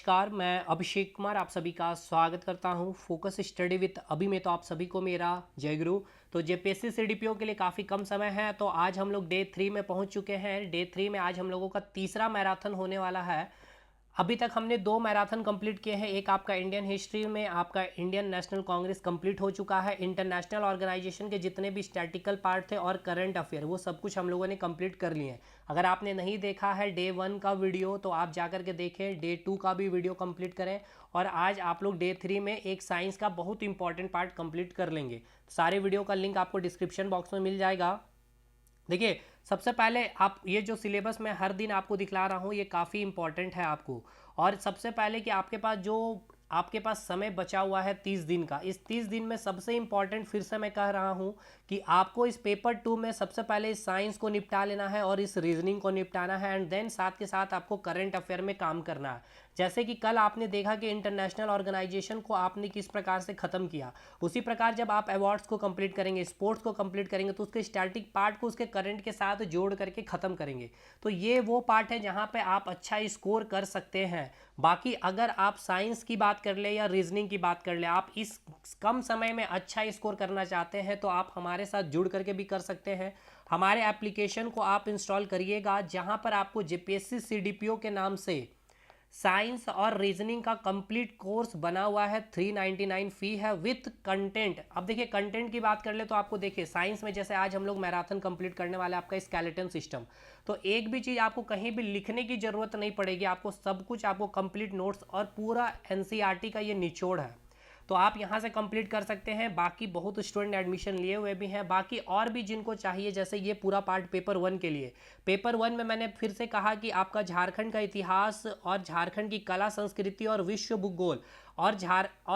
नमस्कार, मैं अभिषेक कुमार आप सभी का स्वागत करता हूं फोकस स्टडी विद अभी में। तो आप सभी को मेरा जय गुरु। तो जेपीएससी सीडीपीओ के लिए काफ़ी कम समय है, तो आज हम लोग डे 3 में पहुंच चुके हैं। डे 3 में आज हम लोगों का तीसरा मैराथन होने वाला है। अभी तक हमने 2 मैराथन कंप्लीट किए हैं। एक आपका इंडियन हिस्ट्री में आपका इंडियन नेशनल कांग्रेस कंप्लीट हो चुका है। इंटरनेशनल ऑर्गेनाइजेशन के जितने भी स्टैटिकल पार्ट थे और करंट अफेयर वो सब कुछ हम लोगों ने कंप्लीट कर लिए हैं। अगर आपने नहीं देखा है डे 1 का वीडियो तो आप जाकर के देखें, डे 2 का भी वीडियो कंप्लीट करें। और आज आप लोग डे 3 में एक साइंस का बहुत इंपॉर्टेंट पार्ट कंप्लीट कर लेंगे। सारे वीडियो का लिंक आपको डिस्क्रिप्शन बॉक्स में मिल जाएगा। देखिए, सबसे पहले आप ये जो सिलेबस मैं हर दिन आपको दिखला रहा हूँ ये काफ़ी इंपॉर्टेंट है आपको। और सबसे पहले कि आपके पास समय बचा हुआ है 30 दिन का। इस 30 दिन में सबसे इंपॉर्टेंट फिर से मैं कह रहा हूँ कि आपको इस पेपर 2 में सबसे पहले इस साइंस को निपटा लेना है और इस रीजनिंग को निपटाना है, एंड देन साथ के साथ आपको करंट अफेयर में काम करना है। जैसे कि कल आपने देखा कि इंटरनेशनल ऑर्गेनाइजेशन को आपने किस प्रकार से ख़त्म किया, उसी प्रकार जब आप अवार्ड्स को कंप्लीट करेंगे, स्पोर्ट्स को कंप्लीट करेंगे, तो उसके स्टैटिक पार्ट को उसके करंट के साथ जोड़ करके ख़त्म करेंगे। तो ये वो पार्ट है जहाँ पे आप अच्छा स्कोर कर सकते हैं। बाकी अगर आप साइंस की बात कर ले या रीजनिंग की बात कर ले, आप इस कम समय में अच्छा स्कोर करना चाहते हैं तो आप हमारे साथ जुड़ करके भी कर सकते हैं। हमारे एप्लीकेशन को आप इंस्टॉल करिएगा, जहाँ पर आपको जेपीएससी सीडीपीओ के नाम से साइंस और रीजनिंग का कंप्लीट कोर्स बना हुआ है। 399 फी है विथ कंटेंट। अब देखिए, कंटेंट की बात कर ले तो आपको देखिए साइंस में जैसे आज हम लोग मैराथन कंप्लीट करने वाले आपका स्केलेटन सिस्टम, तो एक भी चीज़ आपको कहीं भी लिखने की ज़रूरत नहीं पड़ेगी। आपको सब कुछ आपको कंप्लीट नोट्स और पूरा एनसीईआरटी का ये निचोड़ है, तो आप यहाँ से कंप्लीट कर सकते हैं। बाकी बहुत स्टूडेंट एडमिशन लिए हुए भी हैं। बाकी और भी जिनको चाहिए, जैसे ये पूरा पार्ट पेपर 1 के लिए। पेपर 1 में मैंने फिर से कहा कि आपका झारखंड का इतिहास और झारखंड की कला संस्कृति और विश्व भूगोल और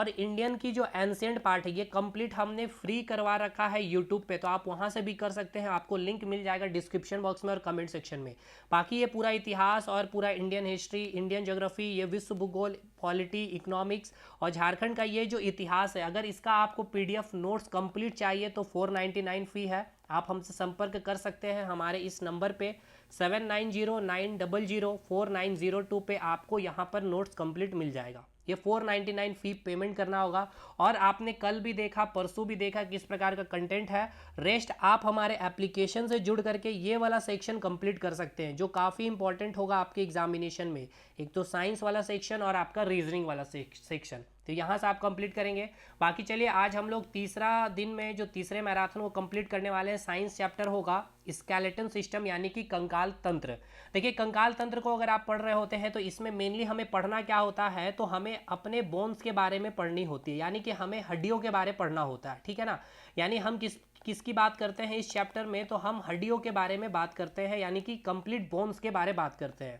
इंडियन की जो एंशिएंट पार्ट है ये कंप्लीट हमने फ्री करवा रखा है यूट्यूब पे, तो आप वहाँ से भी कर सकते हैं। आपको लिंक मिल जाएगा डिस्क्रिप्शन बॉक्स में और कमेंट सेक्शन में। बाकी ये पूरा इतिहास और पूरा इंडियन हिस्ट्री, इंडियन ज्योग्राफी, ये विश्व भूगोल, पॉलिटी, इकोनॉमिक्स और झारखंड का ये जो इतिहास है, अगर इसका आपको पीडीएफ नोट्स कंप्लीट चाहिए तो 499 फी है। आप हमसे संपर्क कर सकते हैं हमारे इस नंबर पे 7909004902 पे। आपको यहाँ पर नोट्स कंप्लीट मिल जाएगा। ये 499 फी पेमेंट करना होगा। और आपने कल भी देखा, परसों भी देखा किस प्रकार का कंटेंट है। रेस्ट आप हमारे एप्लीकेशन से जुड़ करके ये वाला सेक्शन कंप्लीट कर सकते हैं, जो काफ़ी इंपॉर्टेंट होगा आपके एग्जामिनेशन में। एक तो साइंस वाला सेक्शन और आपका रीजनिंग वाला सेक्शन, तो यहाँ से आप कंप्लीट करेंगे। बाकी चलिए, आज हम लोग तीसरा दिन में जो तीसरे मैराथन को कंप्लीट करने वाले हैं। साइंस चैप्टर होगा स्केलेटन सिस्टम, यानी कि कंकाल तंत्र। देखिए, कंकाल तंत्र को अगर आप पढ़ रहे होते हैं तो इसमें मेनली हमें पढ़ना क्या होता है, तो हमें अपने बोन्स के बारे में पढ़नी होती है, यानी कि हमें हड्डियों के बारे में पढ़ना होता है। ठीक है ना। यानी हम किसकी बात करते हैं इस चैप्टर में, तो हम हड्डियों के बारे में बात करते हैं, यानी कि कंप्लीट बोन्स के बारे में बात करते हैं।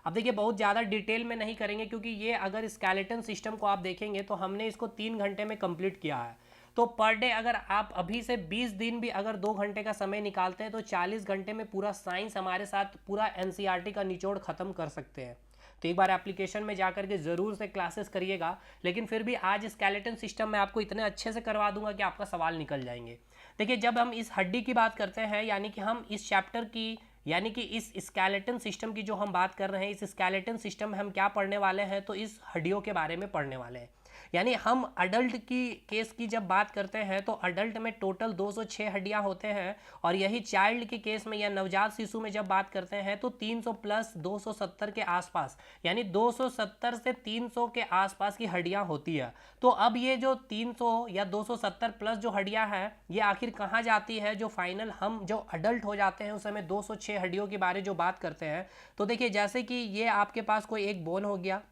अब देखिए, बहुत ज़्यादा डिटेल में नहीं करेंगे, क्योंकि ये अगर स्केलेटन सिस्टम को आप देखेंगे तो हमने इसको 3 घंटे में कंप्लीट किया है। तो पर डे अगर आप अभी से 20 दिन भी अगर 2 घंटे का समय निकालते हैं तो 40 घंटे में पूरा साइंस हमारे साथ पूरा एनसीईआरटी का निचोड़ खत्म कर सकते हैं। तो एक बार एप्लीकेशन में जाकर के ज़रूर से क्लासेस करिएगा। लेकिन फिर भी आज स्केलेटन सिस्टम मैं आपको इतने अच्छे से करवा दूंगा कि आपका सवाल निकल जाएंगे। देखिए, जब हम इस हड्डी की बात करते हैं, यानी कि हम इस चैप्टर की, यानी कि इस स्केलेटन सिस्टम की जो हम बात कर रहे हैं, इस स्केलेटन सिस्टम में हम क्या पढ़ने वाले हैं, तो इस हड्डियों के बारे में पढ़ने वाले हैं। यानी हम अडल्ट की केस की जब बात करते हैं तो अडल्ट में टोटल 206 हड्डियां होते हैं, और यही चाइल्ड के केस में या नवजात शिशु में जब बात करते हैं तो 300 प्लस 270 के आसपास, यानी 270 से 300 के आसपास की हड्डियां होती है। तो अब ये जो 300 या 270 प्लस जो हड्डियां हैं, ये आखिर कहाँ जाती है, जो फाइनल हम जो अडल्ट हो जाते हैं उस समय 206 हड्डियों के बारे जो बात करते हैं। तो देखिए, जैसे कि ये आपके पास कोई एक बोन हो गया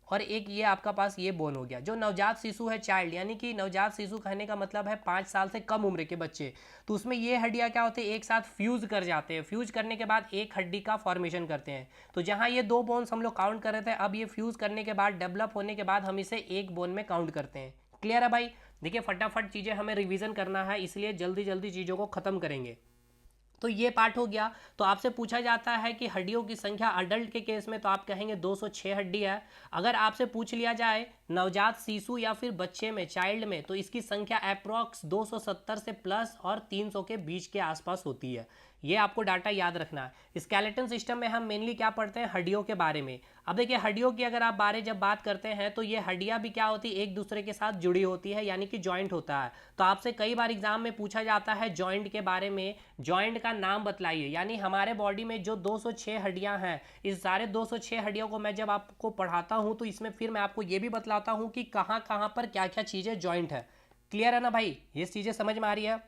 और एक ये आपका पास ये बोन हो गया। जो नवजात शिशु है, चाइल्ड, यानी कि नवजात शिशु कहने का मतलब है 5 साल से कम उम्र के बच्चे, तो उसमें ये हड्डियाँ क्या होती है, एक साथ फ्यूज कर जाते हैं। फ्यूज करने के बाद एक हड्डी का फॉर्मेशन करते हैं। तो जहाँ ये 2 बोन्स हम लोग काउंट कर रहे थे, अब ये फ्यूज करने के बाद, डेवलप होने के बाद हम इसे एक बोन में काउंट करते हैं। क्लियर है भाई। देखिए, फटाफट चीज़ें हमें रिविजन करना है, इसलिए जल्दी जल्दी चीज़ों को ख़त्म करेंगे। तो ये पार्ट हो गया। तो आपसे पूछा जाता है कि हड्डियों की संख्या अडल्ट के केस में, तो आप कहेंगे 206 हड्डी है। अगर आपसे पूछ लिया जाए नवजात शिशु या फिर बच्चे में, चाइल्ड में, तो इसकी संख्या अप्रॉक्स 270 से प्लस और 300 के बीच के आसपास होती है। ये आपको डाटा याद रखना है। स्केलेटन सिस्टम में हम मेनली क्या पढ़ते हैं, हड्डियों के बारे में। अब देखिए हड्डियों की अगर आप जब बात करते हैं तो ये हड्डियां भी क्या होती है, एक दूसरे के साथ जुड़ी होती है, यानी कि जॉइंट होता है। तो आपसे कई बार एग्जाम में पूछा जाता है जॉइंट के बारे में, जॉइंट का नाम बतलाइए। यानी हमारे बॉडी में जो 206 हड्डियां हैं, इस सारे 206 हड्डियों को मैं जब आपको पढ़ाता हूं तो इसमें फिर मैं आपको ये भी बतलाता हूं कि कहाँ कहाँ पर क्या क्या चीज़ें जॉइंट है। क्लियर है ना भाई, ये चीज़ें समझ में आ रही है।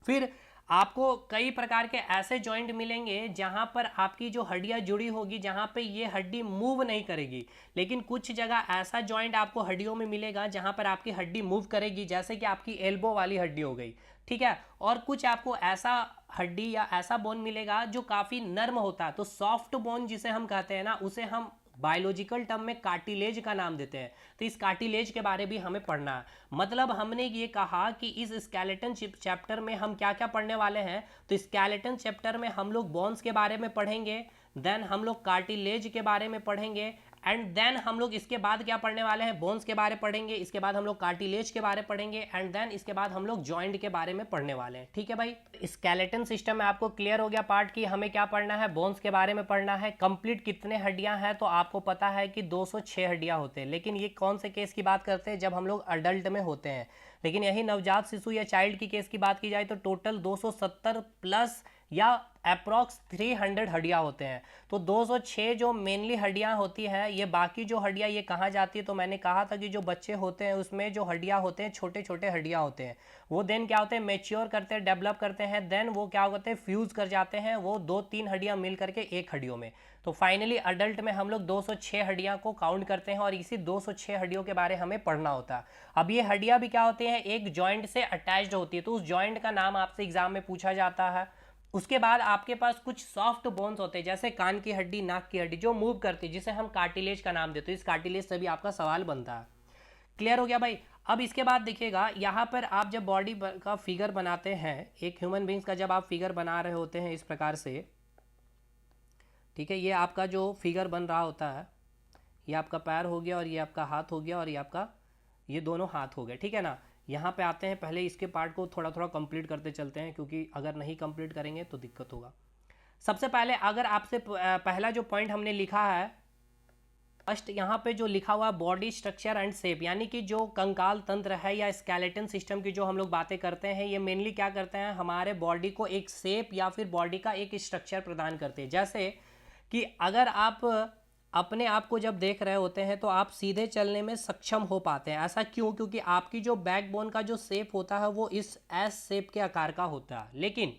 फिर आपको कई प्रकार के ऐसे जॉइंट मिलेंगे जहां पर आपकी जो हड्डियां जुड़ी होगी, जहां पे ये हड्डी मूव नहीं करेगी। लेकिन कुछ जगह ऐसा जॉइंट आपको हड्डियों में मिलेगा जहां पर आपकी हड्डी मूव करेगी, जैसे कि आपकी एल्बो वाली हड्डी हो गई, ठीक है। और कुछ आपको ऐसा हड्डी या ऐसा बोन मिलेगा जो काफ़ी नर्म होता है। तो सॉफ्ट बोन जिसे हम कहते हैं ना, उसे हम बायोलॉजिकल टर्म में कार्टिलेज का नाम देते हैं। तो इस कार्टिलेज के बारे भी हमें पढ़ना है। मतलब हमने ये कहा कि इस स्केलेटन चैप्टर में हम क्या क्या पढ़ने वाले हैं। तो स्केलेटन चैप्टर में हम लोग बोन्स के बारे में पढ़ेंगे, देन हम लोग कार्टिलेज के बारे में पढ़ेंगे, एंड देन हम लोग इसके बाद क्या पढ़ने वाले हैं, बोन्स के बारे पढ़ेंगे, इसके बाद हम लोग कार्टिलेज के बारे पढ़ेंगे, एंड देन इसके बाद हम लोग जॉइंट के बारे में पढ़ने वाले हैं। ठीक है भाई, स्केलेटन सिस्टम में आपको क्लियर हो गया पार्ट की हमें क्या पढ़ना है, बोन्स के बारे में पढ़ना है। कंप्लीट कितने हड्डियां हैं, तो आपको पता है कि 206 हड्डियां होते हैं। लेकिन ये कौन से केस की बात करते हैं, जब हम लोग अडल्ट में होते हैं। लेकिन यही नवजात शिशु या चाइल्ड की केस की बात की जाए तो टोटल 270 प्लस या अप्रॉक्स 300 हड्डियां होते हैं। तो 206 जो मेनली हड्डियां होती हैं, ये बाकी जो हड्डियां ये कहाँ जाती है, तो मैंने कहा था कि जो बच्चे होते हैं उसमें जो हड्डियां होते हैं छोटे छोटे हड्डियां होते हैं, वो देन क्या होते हैं, मेच्योर करते हैं, डेवलप करते हैं, देन वो क्या होते हैं, फ्यूज कर जाते हैं, वो 2-3 हड्डियां मिल करके एक हड्डियों में। तो फाइनली अडल्ट में हम लोग 206 हड्डियां को काउंट करते हैं और इसी 206 हड्डियों के बारे हमें पढ़ना होता है। अब ये हड्डियां भी क्या होती हैं, एक जॉइंट से अटैच्ड होती है। तो उस जॉइंट का नाम आपसे एग्जाम में पूछा जाता है। उसके बाद आपके पास कुछ सॉफ्ट बोन्स होते हैं, जैसे कान की हड्डी, नाक की हड्डी, जो मूव करती है, जिसे हम कार्टिलेज का नाम देते हैं। इस कार्टिलेज से भी आपका सवाल बनता है। क्लियर हो गया भाई। अब इसके बाद देखिएगा, यहाँ पर आप जब बॉडी का फिगर बनाते हैं, एक ह्यूमन बींग्स का जब आप फिगर बना रहे होते हैं इस प्रकार से, ठीक है, ये आपका जो फिगर बन रहा होता है, ये आपका पैर हो गया और ये आपका हाथ हो गया और ये आपका, ये दोनों हाथ हो गए, ठीक है ना। यहाँ पे आते हैं, पहले इसके पार्ट को थोड़ा थोड़ा कंप्लीट करते चलते हैं, क्योंकि अगर नहीं कंप्लीट करेंगे तो दिक्कत होगा। सबसे पहले अगर आपसे पहला जो पॉइंट हमने लिखा है, फर्स्ट यहाँ पे जो लिखा हुआ बॉडी स्ट्रक्चर एंड शेप, यानी कि जो कंकाल तंत्र है या स्केलेटन सिस्टम की जो हम लोग बातें करते हैं, ये मेनली क्या करते हैं, हमारे बॉडी को एक शेप या फिर बॉडी का एक स्ट्रक्चर प्रदान करते हैं। जैसे कि अगर आप अपने आप को जब देख रहे होते हैं तो आप सीधे चलने में सक्षम हो पाते हैं। ऐसा क्यों, क्योंकि आपकी जो बैकबोन का जो शेप होता है वो इस एस शेप के आकार का होता है। लेकिन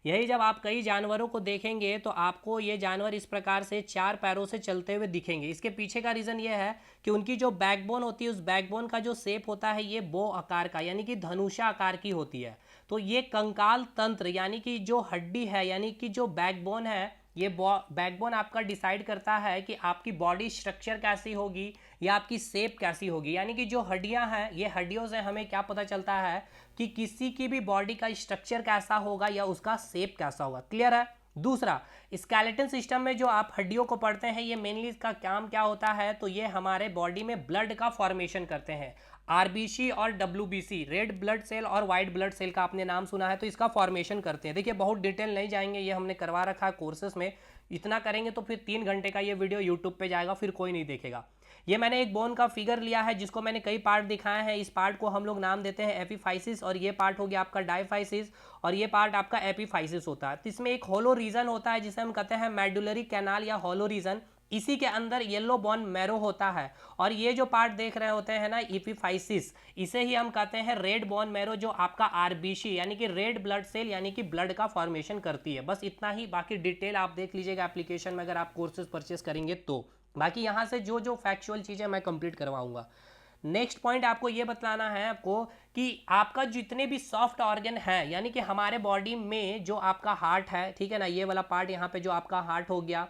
यही जब आप कई जानवरों को देखेंगे तो आपको ये जानवर इस प्रकार से 4 पैरों से चलते हुए दिखेंगे। इसके पीछे का रीज़न ये है कि उनकी जो बैकबोन होती है, उस बैकबोन का जो शेप होता है ये बो आकार का, यानी कि धनुषा आकार की होती है। तो ये कंकाल तंत्र, यानी कि जो हड्डी है, यानी कि जो बैकबोन है, ये बैकबोन आपका डिसाइड करता है कि आपकी बॉडी स्ट्रक्चर कैसी होगी या आपकी शेप कैसी होगी। यानी कि जो हड्डियां हैं, ये हड्डियों से हमें क्या पता चलता है कि किसी की भी बॉडी का स्ट्रक्चर कैसा होगा या उसका शेप कैसा होगा। क्लियर है। दूसरा, स्केलेटन सिस्टम में जो आप हड्डियों को पढ़ते हैं, ये मेनली इसका काम क्या होता है, तो ये हमारे बॉडी में ब्लड का फॉर्मेशन करते हैं। आरबीसी और डब्ल्यूबीसी, रेड ब्लड सेल और वाइट ब्लड सेल का आपने नाम सुना है, तो इसका फॉर्मेशन करते हैं। देखिए बहुत डिटेल नहीं जाएंगे, ये हमने करवा रखा है कोर्सेस में। इतना करेंगे तो फिर 3 घंटे का ये वीडियो यूट्यूब पे जाएगा, फिर कोई नहीं देखेगा। ये मैंने एक बोन का फिगर लिया है जिसको मैंने कई पार्ट दिखाए हैं। इस पार्ट को हम लोग नाम देते हैं एपिफाइसिस, और ये पार्ट हो गया आपका डायफाइसिस, और ये पार्ट आपका एपिफाइसिस होता है। तो इसमें एक होलो रीजन होता है जिसे हम कहते हैं मेडुलरी कैनाल या होलो रीजन। इसी के अंदर येलो बोन मैरो होता है, और ये जो पार्ट देख रहे होते हैं ना एपिफाइसिस, इसे ही हम कहते हैं रेड बोन मैरो, जो आपका आरबीसी यानी कि रेड ब्लड सेल यानी कि ब्लड का फॉर्मेशन करती है। बस इतना ही, बाकी डिटेल आप देख लीजिएगा एप्लीकेशन में अगर आप कोर्सेज परचेस करेंगे तो। बाकी यहाँ से जो जो फैक्चुअल चीज़ें मैं कंप्लीट करवाऊंगा। नेक्स्ट पॉइंट आपको ये बतलाना है आपको कि आपका जितने भी सॉफ्ट ऑर्गन है, यानी कि हमारे बॉडी में जो आपका हार्ट है, ठीक है ना, ये वाला पार्ट यहाँ पे जो आपका हार्ट हो गया,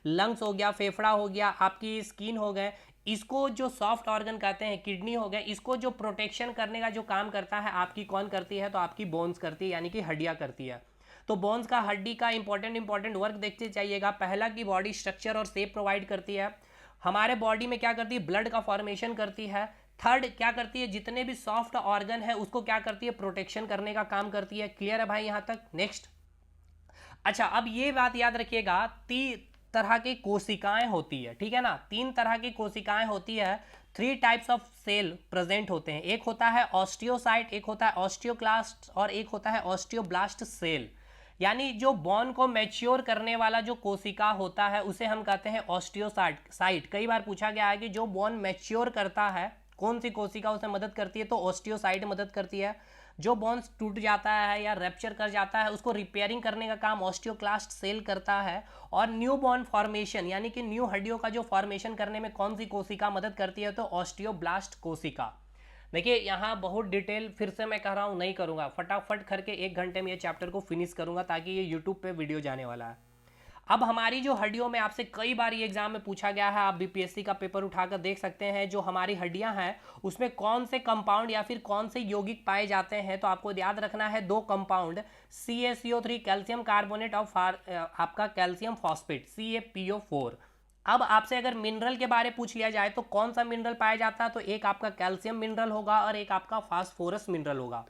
लंग्स हो गया, फेफड़ा हो गया, आपकी स्किन हो गए, इसको जो सॉफ्ट ऑर्गन कहते हैं, किडनी हो गए, इसको जो प्रोटेक्शन करने का जो काम करता है आपकी कौन करती है, तो आपकी बोन्स करती है, यानी कि हड्डियां करती है। तो बोन्स का, हड्डी का इंपॉर्टेंट वर्क देखते जाइएगा। पहला की बॉडी स्ट्रक्चर और शेप प्रोवाइड करती है, हमारे बॉडी में क्या करती है, ब्लड का फॉर्मेशन करती है। थर्ड क्या करती है, जितने भी सॉफ्ट ऑर्गन है उसको क्या करती है, प्रोटेक्शन करने का काम करती है। क्लियर है भाई यहाँ तक। नेक्स्ट, अच्छा, अब ये बात याद रखिएगा, 3 तरह की कोशिकाएं होती है, ठीक है ना, 3 तरह की कोशिकाएं होती है। 3 टाइप्स ऑफ सेल प्रेजेंट होते हैं। एक होता है ऑस्टियोसाइट, एक होता है ऑस्टियोक्लास्ट और एक होता है ऑस्टियोब्लास्ट सेल। यानी जो बॉन को मैच्योर करने वाला जो कोशिका होता है उसे हम कहते हैं ऑस्टियोसाइट। कई बार पूछा गया है कि जो बॉन मैच्योर करता है कौन सी कोशिका उसे मदद करती है, तो ऑस्टियोसाइट मदद करती है। जो बोन्स टूट जाता है या रैप्चर कर जाता है उसको रिपेयरिंग करने का काम ऑस्टियोक्लास्ट सेल करता है। और न्यू बॉन फॉर्मेशन यानी कि न्यू हड्डियों का जो फॉर्मेशन करने में कौन सी कोशिका मदद करती है, तो ऑस्टियोब्लास्ट कोशिका। देखिए यहाँ बहुत डिटेल फिर से मैं कह रहा हूँ नहीं करूँगा, फटाफट करके 1 घंटे में ये चैप्टर को फिनिश करूँगा ताकि ये यूट्यूब पे वीडियो जाने वाला है। अब हमारी जो हड्डियों में आपसे कई बार ये एग्जाम में पूछा गया है, आप बीपीएससी का पेपर उठाकर देख सकते हैं, जो हमारी हड्डियां हैं उसमें कौन से कंपाउंड या फिर कौन से यौगिक पाए जाते हैं। तो आपको याद रखना है 2 कंपाउंड, CaCO3 कैल्शियम कार्बोनेट और आपका कैल्शियम फॉस्फेट CaPO4। अब आपसे अगर मिनरल के बारे पूछ लिया जाए तो कौन सा मिनरल पाया जाता है, तो एक आपका कैल्शियम मिनरल होगा और एक आपका फास्फोरस मिनरल होगा,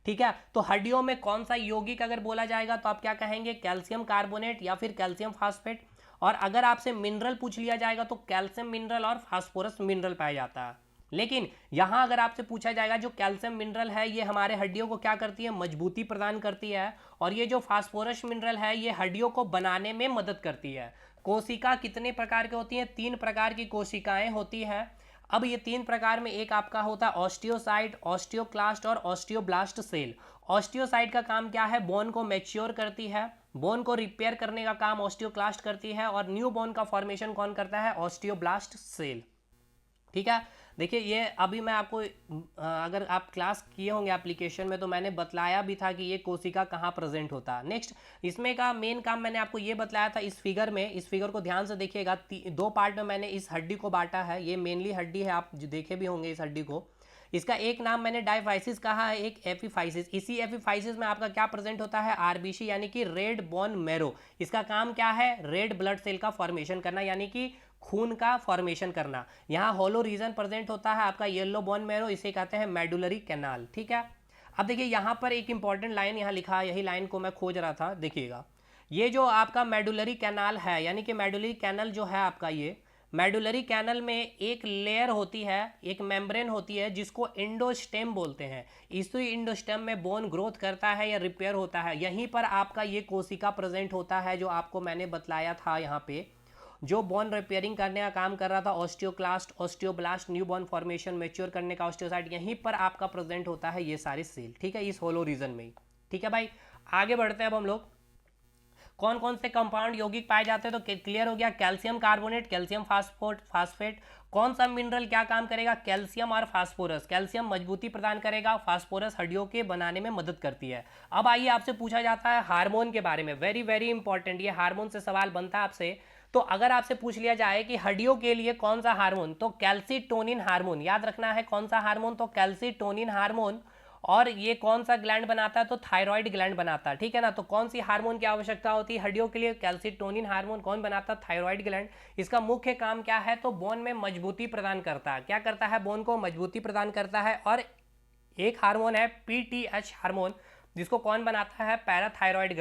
ठीक है। तो हड्डियों में कौन सा यौगिक अगर बोला जाएगा तो आप क्या कहेंगे, कैल्शियम कार्बोनेट या फिर कैल्शियम फास्फेट। और अगर आपसे मिनरल पूछ लिया जाएगा तो कैल्शियम मिनरल और फास्फोरस मिनरल पाया जाता है। लेकिन यहां अगर आपसे पूछा जाएगा जो कैल्शियम मिनरल है ये हमारे हड्डियों को क्या करती है, मजबूती प्रदान करती है। और ये जो फास्फोरस मिनरल है ये हड्डियों को बनाने में मदद करती है। कोशिका कितने प्रकार की होती है, 3 प्रकार की कोशिकाएं होती है। अब ये 3 प्रकार में एक आपका होता है ऑस्टियोसाइट, ऑस्टियोक्लास्ट और ऑस्टियोब्लास्ट सेल। ऑस्टियोसाइट का काम क्या है, बोन को मैच्योर करती है, बोन को रिपेयर करने का काम ऑस्टियोक्लास्ट करती है। और न्यू बोन का फॉर्मेशन कौन करता है, ऑस्टियोब्लास्ट सेल, ठीक है। देखिए ये अभी मैं आपको अगर आप क्लास किए होंगे एप्लीकेशन में तो मैंने बतलाया भी था कि ये कोशिका कहाँ प्रेजेंट होता है। नेक्स्ट इसमें का मेन काम मैंने आपको ये बतलाया था इस फिगर में। इस फिगर को ध्यान से देखिएगा, 2 पार्ट में मैंने इस हड्डी को बांटा है। ये मेनली हड्डी है, आप जो देखे भी होंगे इस हड्डी को। इसका एक नाम मैंने डायफाइसिस कहा है, एक एपिफाइसिस। इसी एपिफाइसिस में आपका क्या प्रेजेंट होता है, आरबीसी यानी कि रेड बोन मैरो। इसका काम क्या है, रेड ब्लड सेल का फॉर्मेशन करना यानी कि खून का फॉर्मेशन करना। यहाँ होलो रीजन प्रेजेंट होता है आपका येलो बोन मैरो, इसे कहते हैं मेडुलरी कैनाल, ठीक है। अब देखिए यहाँ पर एक इंपॉर्टेंट लाइन यहाँ लिखा है, यही लाइन को मैं खोज रहा था, देखिएगा। ये जो आपका मेडुलरी कैनाल है यानी कि मेडुलरी कैनल जो है आपका, ये मेडुलरी कैनल में एक लेयर होती है, एक मेम्ब्रेन होती है जिसको एंडोस्टेम बोलते हैं। इसी एंडोस्टेम में बोन ग्रोथ करता है या रिपेयर होता है। यहीं पर आपका ये कोशिका प्रेजेंट होता है जो आपको मैंने बतलाया था यहाँ पे, जो बोन रिपेयरिंग करने का काम कर रहा था। Osteoclast, osteoblast, new bone formation, mature करने का ऑस्टियोसाइट, यहीं पर आपका प्रेजेंट होता है ये सारे सेल, ठीक है, इस होलो रीजन में ही, ठीक है भाई। आगे बढ़ते हैं अब हम लोग, कौन कौन से कंपाउंड यौगिक पाए जाते हैं, तो क्लियर हो गया, कैल्शियम कार्बोनेट, कैल्शियम फास्फेट। कौन सा मिनरल क्या काम करेगा, कैल्शियम और फास्फोरस। कैल्शियम मजबूती प्रदान करेगा, फास्फोरस हड्डियों के बनाने में मदद करती है। अब आइए आपसे पूछा जाता है हार्मोन के बारे में, वेरी वेरी इंपॉर्टेंट, ये हार्मोन से सवाल बनता है आपसे। तो अगर आपसे पूछ लिया जाए कि हड्डियों के लिए कौन सा हार्मोन, तो कैल्सीटोनिन हार्मोन, याद रखना है कौन सा हार्मोन, तो कैल्सीटोनिन हार्मोन। और ये कौन सा ग्लैंड बनाता है, तो थायराइड ग्लैंड बनाता है, ठीक है ना। तो कौन सी हार्मोन की आवश्यकता होती है हड्डियों के लिए, कैल्सीटोनिन हार्मोन। कौन बनाता है, थायराइड ग्लैंड। इसका मुख्य काम क्या है, तो बोन में मजबूती प्रदान करता है। क्या करता है, बोन को मजबूती प्रदान करता है। और एक हार्मोन है PTH हार्मोन, जिसको कौन बनाता है, पैराथायरॉयड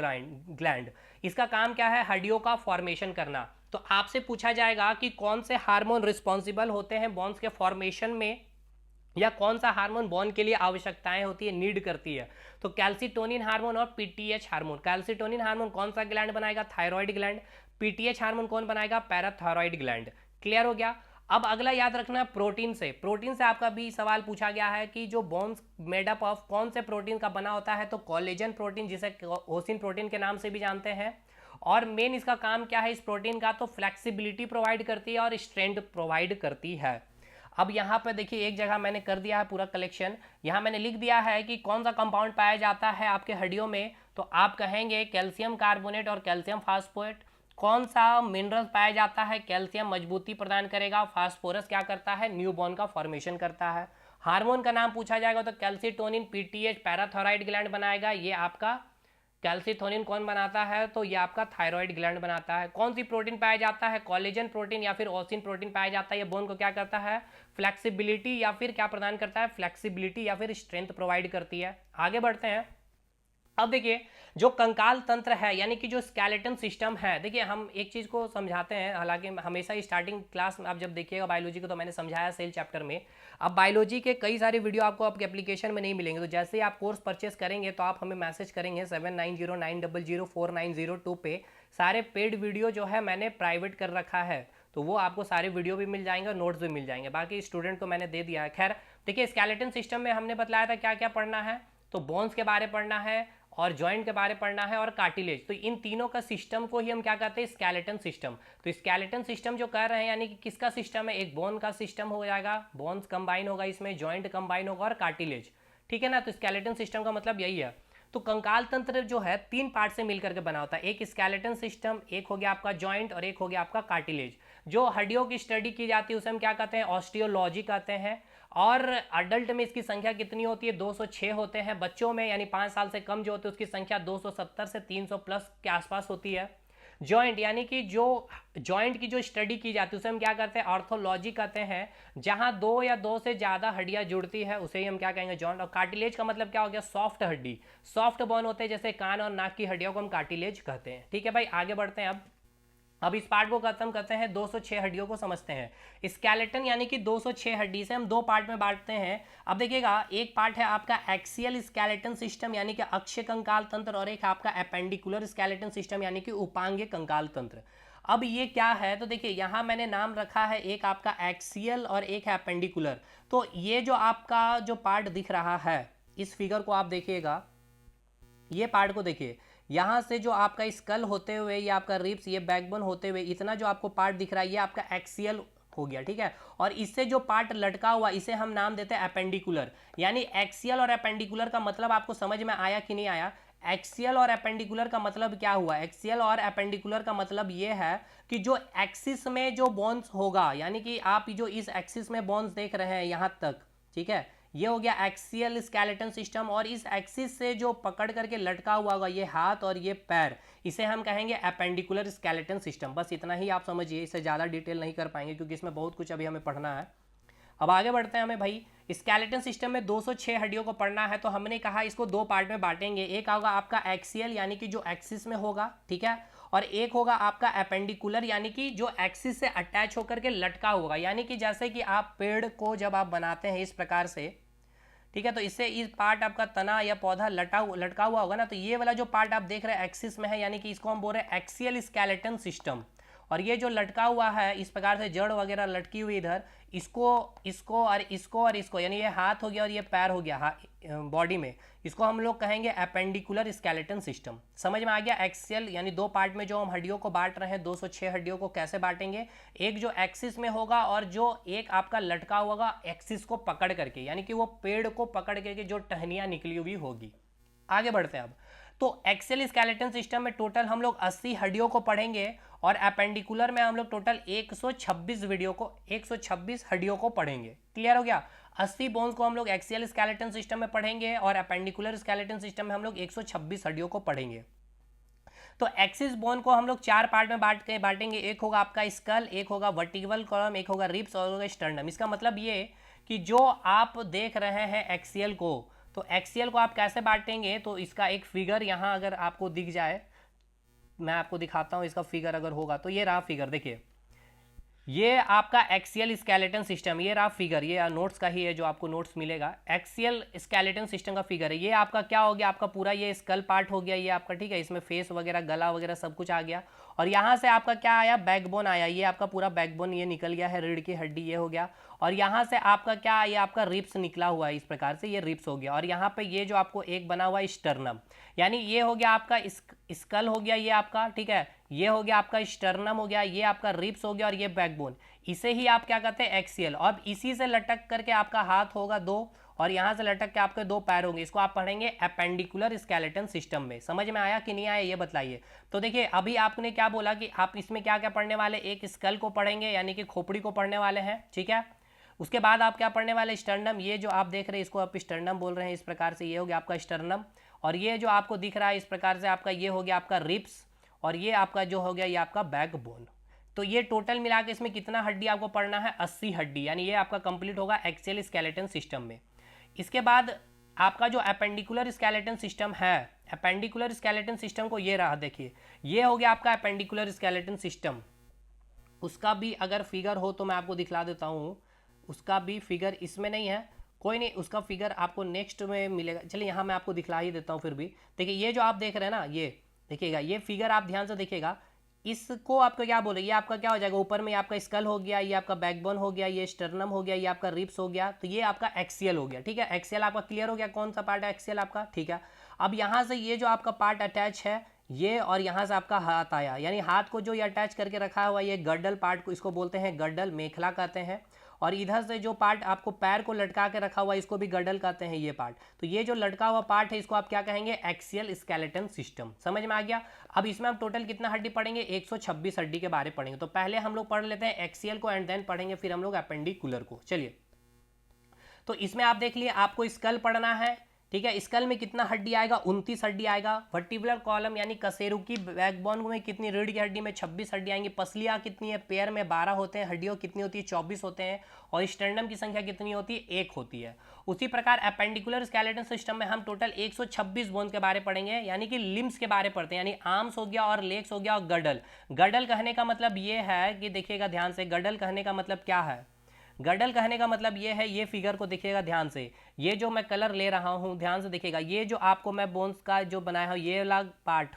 ग्लैंड। इसका काम क्या है, हड्डियों का फॉर्मेशन करना। तो आपसे पूछा जाएगा कि कौन से हार्मोन रिस्पॉन्सिबल होते हैं बोन्स के फॉर्मेशन में, या कौन सा हार्मोन बोन के लिए आवश्यकताएं होती है, नीड करती है। तो कैल्सीटोनिन हार्मोन और PTH हार्मोन। कैल्सीटोनिन हार्मोन कौन सा ग्लैंड बनाएगा, थायराइड ग्लैंड। PTH हार्मोन कौन बनाएगा, पैराथायरॉयड ग्लैंड। क्लियर हो गया। अब अगला याद रखना प्रोटीन से। प्रोटीन से आपका भी सवाल पूछा गया है कि जो बोन्स मेडअप ऑफ कौन से प्रोटीन का बना होता है, तो कोलेजन प्रोटीन, जिसे ओसिन प्रोटीन के नाम से भी जानते हैं। और मेन इसका काम क्या है इस प्रोटीन का, तो फ्लेक्सिबिलिटी प्रोवाइड करती है और स्ट्रेंथ प्रोवाइड करती है। अब यहाँ पर देखिए एक जगह मैंने कर दिया है पूरा कलेक्शन, यहाँ मैंने लिख दिया है कि कौन सा कंपाउंड पाया जाता है आपके हड्डियों में, तो आप कहेंगे कैल्शियम कार्बोनेट और कैल्शियम फास्फेट। कौन सा मिनरल पाया जाता है, कैल्शियम मजबूती प्रदान करेगा, फास्फोरस क्या करता है, न्यू बोन का फॉर्मेशन करता है। हार्मोन का नाम पूछा जाएगा तो कैल्सीटोनिन, PTH पैराथायरॉयड ग्लैंड बनाएगा, ये आपका कैल्सीटोनिन कौन बनाता है, तो ये आपका थायराइड ग्लैंड बनाता है। कौन सी प्रोटीन पाया जाता है, कोलेजन प्रोटीन या फिर ओसिन प्रोटीन पाया जाता है। ये बोन को क्या करता है, फ्लेक्सिबिलिटी या फिर क्या प्रदान करता है, फ्लेक्सिबिलिटी या फिर स्ट्रेंथ प्रोवाइड करती है। आगे बढ़ते हैं, अब देखिए जो कंकाल तंत्र है यानी कि जो स्केलेटन सिस्टम है, देखिए हम एक चीज़ को समझाते हैं, हालांकि हमेशा ही स्टार्टिंग क्लास में आप जब देखिएगा बायोलॉजी को तो मैंने समझाया सेल चैप्टर में। अब बायोलॉजी के कई सारे वीडियो आपको आपके एप्लीकेशन में नहीं मिलेंगे, तो जैसे ही आप कोर्स परचेस करेंगे तो आप हमें मैसेज करेंगे 7909004902 पे। सारे पेड वीडियो जो है मैंने प्राइवेट कर रखा है, तो वो आपको सारे वीडियो भी मिल जाएंगे और नोट्स भी मिल जाएंगे, बाकी स्टूडेंट को मैंने दे दिया है। खैर देखिए स्केलेटन सिस्टम में हमने बताया था क्या क्या पढ़ना है, तो बोन्स के बारे पढ़ना है और जॉइंट के बारे पढ़ना है और कार्टिलेज, तो इन तीनों का सिस्टम को ही हम क्या कहते हैं, स्केलेटन सिस्टम। तो स्केलेटन सिस्टम जो कर रहे हैं यानी कि किसका सिस्टम है, एक बोन का सिस्टम हो जाएगा, बोन्स कंबाइन होगा इसमें, जॉइंट कंबाइन होगा और कार्टिलेज, ठीक है ना। तो स्केलेटन सिस्टम का मतलब यही है। तो कंकाल तंत्र जो है 3 पार्ट से मिलकर के बना होता है, एक स्केलेटन सिस्टम, एक हो गया आपका जॉइंट और एक हो गया आपका कार्टिलेज। जो हड्डियों की स्टडी की जाती है उसे हम क्या कहते हैं, ऑस्टियोलॉजी कहते हैं। और अडल्ट में इसकी संख्या कितनी होती है, 206 होते हैं। बच्चों में यानी 5 साल से कम जो होते हैं उसकी संख्या 270 से 300 प्लस के आसपास होती है। जॉइंट यानी कि जो जॉइंट की जो स्टडी की जाती है उसे हम क्या करते हैं, ऑर्थोलॉजी कहते हैं। जहां 2 या 2 से ज़्यादा हड्डियां जुड़ती है उसे ही हम क्या कहेंगे, जॉइंट। और कार्टिलेज का मतलब क्या हो गया, सॉफ्ट हड्डी, सॉफ्ट बोन होते हैं, जैसे कान और नाक की हड्डियों को हम कार्टिलेज कहते हैं, ठीक है भाई। आगे बढ़ते हैं। अब इस पार्ट को खत्म करते हैं, 206 हड्डियों को समझते हैं। स्केलेटन यानी कि 206 हड्डी से हम 2 पार्ट में बांटते हैं। अब देखिएगा एक पार्ट है आपका एक्सियल स्केलेटन सिस्टम यानी कि अक्षीय कंकाल तंत्र, और एक आपका एपेंडिकुलर स्केलेटन सिस्टम यानी कि उपांगीय कंकाल तंत्र। अब ये क्या है, तो देखिए यहाँ मैंने नाम रखा है, एक आपका एक्सियल और एक है एपेंडिकुलर। तो ये जो आपका जो पार्ट दिख रहा है, इस फिगर को आप देखिएगा, ये पार्ट को देखिए, यहाँ से जो आपका स्कल होते हुए ये आपका रिब्स, ये बैकबोन होते हुए इतना जो आपको पार्ट दिख रहा है ये आपका एक्सियल हो गया, ठीक है। और इससे जो पार्ट लटका हुआ इसे हम नाम देते हैं एपेंडिकुलर। यानी एक्सियल और एपेंडिकुलर का मतलब आपको समझ में आया कि नहीं आया। एक्सियल और एपेंडिकुलर का मतलब क्या हुआ, एक्सियल और एपेंडिकुलर का मतलब ये है कि जो एक्सिस में जो बोन्स होगा, यानी कि आप जो इस एक्सिस में बोन्स देख रहे हैं यहाँ तक, ठीक है, ये हो गया एक्सियल स्केलेटन सिस्टम। और इस एक्सिस से जो पकड़ करके लटका हुआ होगा ये हाथ और ये पैर, इसे हम कहेंगे एपेंडिकुलर स्केलेटन सिस्टम। बस इतना ही आप समझिए, इससे ज़्यादा डिटेल नहीं कर पाएंगे क्योंकि इसमें बहुत कुछ अभी हमें पढ़ना है। अब आगे बढ़ते हैं। हमें भाई स्केलेटन सिस्टम में 206 हड्डियों को पढ़ना है, तो हमने कहा इसको 2 पार्ट में बांटेंगे। एक होगा आपका एक्सियल यानी कि जो एक्सिस में होगा, ठीक है, और एक होगा आपका एपेंडिकुलर यानी कि जो एक्सिस से अटैच होकर के लटका होगा। यानी कि जैसे कि आप पेड़ को जब आप बनाते हैं इस प्रकार से, ठीक है, तो इससे इस पार्ट आपका तना या पौधा लटका हुआ होगा ना, तो ये वाला जो पार्ट आप देख रहे हैं एक्सिस में है, यानी कि इसको हम बोल रहे हैं एक्सियल स्केलेटन सिस्टम। और ये जो लटका हुआ है इस प्रकार से जड़ वगैरह लटकी हुई इधर, इसको इसको और इसको और इसको, यानी ये हाथ हो गया और ये पैर हो गया बॉडी में, इसको हम लोग कहेंगे एपेंडिकुलर स्केलेटन सिस्टम। समझ में आ गया। एक्सियल यानी 2 पार्ट में जो हम हड्डियों को बांट रहे हैं, 206 हड्डियों को कैसे बांटेंगे, एक जो एक्सिस में होगा और जो एक आपका लटका होगा एक्सिस को पकड़ करके, यानी कि वो पेड़ को पकड़ करके जो टहनियाँ निकली हुई होगी। आगे बढ़ते हैं। अब तो एक्सियल स्केलेटन सिस्टम में टोटल हम लोग 80 हड्डियों को पढ़ेंगे और एपेंडिकुलर में हम लोग टोटल 126 हड्डियों को पढ़ेंगे। क्लियर हो गया। 80 बोन्स को हम लोग एक्सियल स्केलेटन सिस्टम में पढ़ेंगे और एपेंडिकुलर स्केलेटन सिस्टम में हम लोग 126 हड्डियों को पढ़ेंगे। तो एक्सिस बोन को हम लोग 4 पार्ट में बांटेंगे। एक होगा आपका स्कल, एक होगा वर्टिब्रल कॉलम, एक होगा रिब्स और होगा स्टर्नम। इसका मतलब ये कि जो आप देख रहे हैं एक्सियल को, तो एक्सियल को आप कैसे बांटेंगे, तो इसका एक फिगर यहाँ अगर आपको दिख जाए, मैं आपको दिखाता हूँ इसका फिगर अगर होगा, तो ये रहा फिगर, देखिए ये आपका एक्सियल स्केलेटन सिस्टम, ये रहा फिगर, ये नोट्स का ही है जो आपको नोट्स मिलेगा। एक्सियल स्केलेटन सिस्टम का फिगर है। ये आपका क्या हो गया, आपका पूरा ये स्कल पार्ट हो गया ये आपका, ठीक है, इसमें फेस वगैरह गला वगैरह सब कुछ आ गया। और यहाँ से आपका क्या आया, बैकबोन आया, ये आपका पूरा बैकबोन ये निकल गया है, रीढ़ की हड्डी ये हो गया। और यहाँ से आपका क्या, ये आपका रिब्स निकला हुआ है, इस प्रकार से ये रिब्स हो गया। और यहाँ पे ये जो आपको एक बना हुआ है स्टर्नम, यानी ये हो गया आपका स्कल हो गया ये आपका, ठीक है, ये हो गया आपका स्टर्नम हो गया, ये आपका रिब्स हो गया और ये बैकबोन, इसे ही आप क्या कहते हैं एक्सियल। और इसी से लटक करके आपका हाथ होगा 2 और यहाँ से लटक के आपके 2 पैर होंगे, इसको आप पढ़ेंगे एपेंडिकुलर स्केलेटन सिस्टम में। समझ में आया कि नहीं आया ये बताइए। तो देखिए अभी आपने क्या बोला कि आप इसमें क्या क्या पढ़ने वाले, एक स्कल को पढ़ेंगे यानी कि खोपड़ी को पढ़ने वाले हैं, ठीक है। उसके बाद आप क्या पढ़ने वाले, स्टर्नम, ये जो आप देख रहे हैं इसको आप स्टर्नम बोल रहे हैं, इस प्रकार से ये हो गया आपका स्टर्नम। और ये जो आपको दिख रहा है इस प्रकार से आपका ये हो गया आपका रिब्स, और ये आपका जो हो गया ये आपका बैकबोन। तो ये टोटल मिला के इसमें कितना हड्डी आपको पढ़ना है, 80 हड्डी, यानी ये आपका कंप्लीट होगा एक्सियल स्केलेटन सिस्टम में। इसके बाद आपका जो एपेंडिकुलर स्केलेटन सिस्टम है, अपेंडिकुलर स्केलेटन सिस्टम को, ये रहा देखिए, ये हो गया आपका अपेंडिकुलर स्केलेटन सिस्टम। उसका भी अगर फिगर हो तो मैं आपको दिखला देता हूँ, उसका भी फिगर इसमें नहीं है, कोई नहीं, उसका फिगर आपको नेक्स्ट में मिलेगा। चलिए यहाँ मैं आपको दिखला ही देता हूँ फिर भी। देखिए ये जो आप देख रहे हैं ना, ये देखिएगा, ये फिगर आप ध्यान से देखिएगा, इसको आपका क्या बोले, ये आपका क्या हो जाएगा, ऊपर में आपका स्कल हो गया, ये आपका बैकबोन हो गया, ये स्टर्नम हो गया, ये आपका रिब्स हो गया, तो ये आपका एक्सियल हो गया। ठीक है, एक्सियल आपका क्लियर हो गया, कौन सा पार्ट है एक्सियल आपका। ठीक है, अब यहाँ से ये जो आपका पार्ट अटैच है ये, और यहाँ से आपका हाथ आया, यानी हाथ को जो ये अटैच करके रखा हुआ ये गर्डल पार्ट को, इसको बोलते हैं गर्डल, मेखला कहते हैं। और इधर से जो पार्ट आपको पैर को लटका के रखा हुआ इसको भी गर्डल कहते हैं, ये पार्ट। तो ये जो लटका हुआ पार्ट है इसको आप क्या कहेंगे, एक्सियल स्केलेटन सिस्टम। समझ में आ गया। अब इसमें हम टोटल कितना हड्डी पढ़ेंगे, 126 हड्डी के बारे में पढ़ेंगे। तो पहले हम लोग पढ़ लेते हैं एक्सियल को एंड देन पढ़ेंगे फिर हम लोग अपेंडिकुलर को। चलिए, तो इसमें आप देख लिए आपको स्कल पढ़ना है। ठीक है, स्कल में कितना हड्डी आएगा, 29 हड्डी आएगा। वर्टिब्रल कॉलम यानी कशेरू की बैकबोन में कितनी, रीढ़ की हड्डी में 26 हड्डी आएंगी। पसलियाँ कितनी है, पैर में 12 होते हैं, हड्डियों कितनी होती है, 24 होते हैं। और स्टर्नम की संख्या कितनी होती है, 1 होती है। उसी प्रकार अपेंडिकुलर स्केलेटन सिस्टम में हम टोटल 126 बोन के बारे पढ़ेंगे, यानी कि लिम्स के बारे पढ़ते हैं, यानी आर्म्स हो गया और लेग्स हो गया और गडल। गडल कहने का मतलब ये है कि देखिएगा ध्यान से, गडल कहने का मतलब क्या है, गडल कहने का मतलब ये है, ये फिगर को देखिएगा ध्यान से, ये जो मैं कलर ले रहा हूँ ध्यान से देखिएगा, ये जो आपको मैं बोन्स का जो बनाया हूँ ये वाला पार्ट,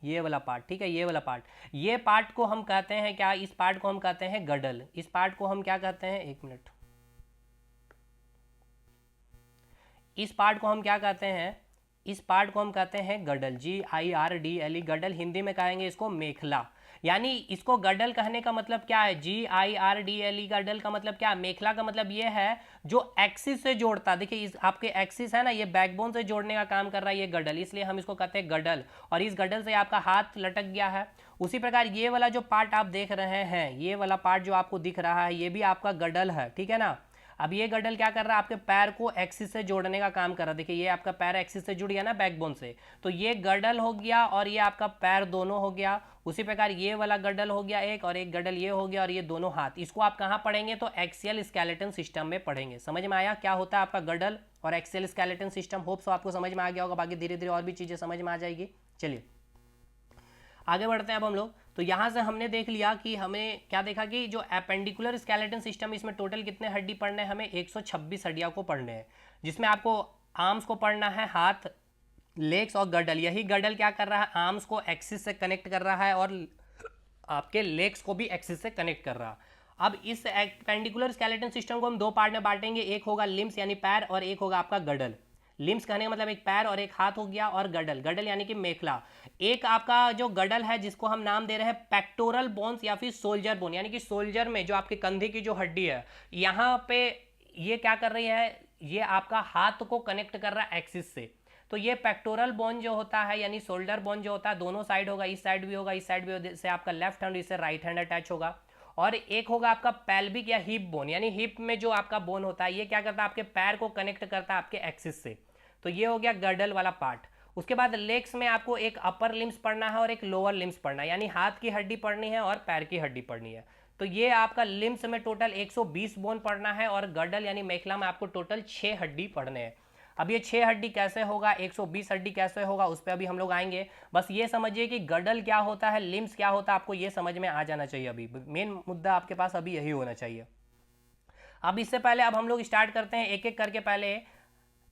ये वाला पार्ट, ठीक है, ये वाला पार्ट, ये पार्ट को हम कहते हैं क्या, इस पार्ट को हम कहते हैं गडल। इस पार्ट को हम क्या कहते हैं, एक मिनट, इस पार्ट को हम क्या कहते हैं, इस पार्ट को हम कहते हैं गडल, GIRDLE, गडल। हिंदी में कहेंगे इसको मेखला। यानी इसको गडल कहने का मतलब क्या है, GIRDLE, गडल का मतलब क्या है, मेखला का मतलब ये है जो एक्सिस से जोड़ता। देखिए इस आपके एक्सिस है ना, ये बैकबोन से जोड़ने का काम कर रहा है ये गडल, इसलिए हम इसको कहते हैं गडल। और इस गडल से आपका हाथ लटक गया है। उसी प्रकार ये वाला जो पार्ट आप देख रहे हैं, ये वाला पार्ट जो आपको दिख रहा है ये भी आपका गडल है। ठीक है ना। अब ये गडल क्या कर रहा है, आपके पैर को एक्सिस से जोड़ने का काम कर रहा है। देखिए ये आपका पैर एक्सिस से जुड़ गया ना बैकबोन से, तो ये गडल हो गया और ये आपका पैर दोनों हो गया। उसी प्रकार ये वाला गडल हो गया एक, और एक गडल ये हो गया, और ये दोनों हाथ। इसको आप कहाँ पढ़ेंगे, तो एक्सियल स्केलेटन सिस्टम में पढ़ेंगे। समझ में आया क्या होता है आपका गडल और एक्सियल स्केलेटन सिस्टम। होप्स आपको समझ में आ गया होगा, बाकी धीरे धीरे और भी चीज़ें समझ में आ जाएगी। चलिए आगे बढ़ते हैं अब हम लोग। तो यहाँ से हमने देख लिया कि हमें क्या देखा कि जो अपेंडिकुलर स्केलेटन सिस्टम, इसमें टोटल कितने हड्डी पढ़ने हैं, हमें 126 हड्डियों को पढ़ने हैं, जिसमें आपको आर्म्स को पढ़ना है, हाथ, लेग्स और गडल। यही गडल क्या कर रहा है, आर्म्स को एक्सिस से कनेक्ट कर रहा है और आपके लेग्स को भी एक्सिस से कनेक्ट कर रहा है। अब इस अपेंडिकुलर स्केलेटन सिस्टम को हम दो पार्ट में बांटेंगे, एक होगा लिम्स यानी पैर, और एक होगा आपका गडल। लिम्स कहने का मतलब एक पैर और एक हाथ हो गया, और गडल, गडल यानी कि मेखला। एक आपका जो गडल है जिसको हम नाम दे रहे हैं पेक्टोरल बोन्स या फिर सोल्जर बोन, यानी कि सोल्जर में जो आपके कंधे की जो हड्डी है, यहाँ पे ये क्या कर रही है, ये आपका हाथ को कनेक्ट कर रहा है एक्सिस से। तो ये पेक्टोरल बोन जो होता है यानी शोल्डर बोन जो होता है, दोनों साइड होगा, इस साइड भी होगा, इस साइड भी होगा, से आपका लेफ्ट हैंड इससे राइट हैंड अटैच होगा। और एक होगा आपका पेल्विक या हिप बोन, यानी हिप में जो आपका बोन होता है ये क्या करता है, आपके पैर को कनेक्ट करता है आपके एक्सिस से। तो ये हो गया गडल वाला पार्ट। उसके बाद लेग्स में आपको एक अपर लिम्स पढ़ना है और एक लोअर लिम्स पढ़ना है, यानी हाथ की हड्डी पढ़नी है और पैर की हड्डी पढ़नी है। तो ये आपका लिम्स में टोटल 120 बोन पढ़ना है, और गडल यानी मेखला में आपको टोटल 6 हड्डी पढ़ने हैं। अब ये 6 हड्डी कैसे होगा, 120 हड्डी कैसे होगा, उस पर अभी हम लोग आएंगे। बस ये समझिए कि गडल क्या होता है, लिम्स क्या होता है, आपको ये समझ में आ जाना चाहिए। अभी मेन मुद्दा आपके पास अभी यही होना चाहिए। अब इससे पहले अब हम लोग स्टार्ट करते हैं एक एक करके। पहले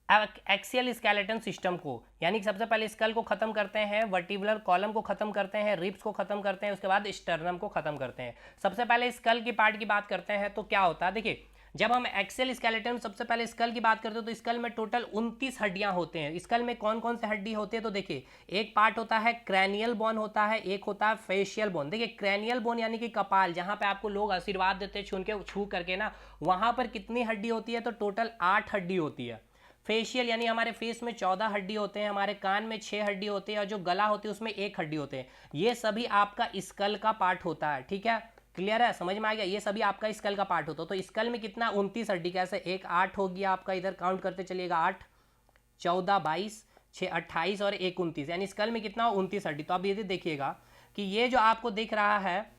एक्सियल स्केलेटन सिस्टम को, यानी कि सबसे पहले स्कल को खत्म करते हैं, वर्टिब्रल कॉलम को खत्म करते हैं, रिब्स को खत्म करते हैं, उसके बाद स्टर्नम को खत्म करते हैं। सबसे पहले स्कल की पार्ट की बात करते हैं तो क्या होता है, देखिए जब हम एक्सियल स्केलेटन सबसे पहले स्कल की बात करते हैं तो स्कल में टोटल 29 हड्डियां होते हैं। स्कल में कौन कौन से हड्डी होते हैं, तो देखिए एक पार्ट होता है क्रैनियल बोन होता है, एक होता है फेशियल बोन। देखिए क्रैनियल बोन यानी कि कपाल, जहां पे आपको लोग आशीर्वाद देते हैं छू करके ना, वहां पर कितनी हड्डी होती है, तो टोटल 8 हड्डी होती है। फेशियल यानी हमारे फेस में 14 हड्डी होते हैं, हमारे कान में 6 हड्डी होते हैं, और जो गला होती है उसमें 1 हड्डी होते हैं। ये सभी आपका स्कल का पार्ट होता है। ठीक है, क्लियर है, समझ में आ गया, ये सभी आपका स्कल का पार्ट होता है। तो स्कल में कितना 29 हड्डी, कैसे, एक 8 हो गया आपका, इधर काउंट करते चलिएगा, 8, 14, 22, 6, 28 और 1, 29, यानी स्कल में कितना 29 हड्डी। तो अब ये देखिएगा कि ये जो आपको दिख रहा है,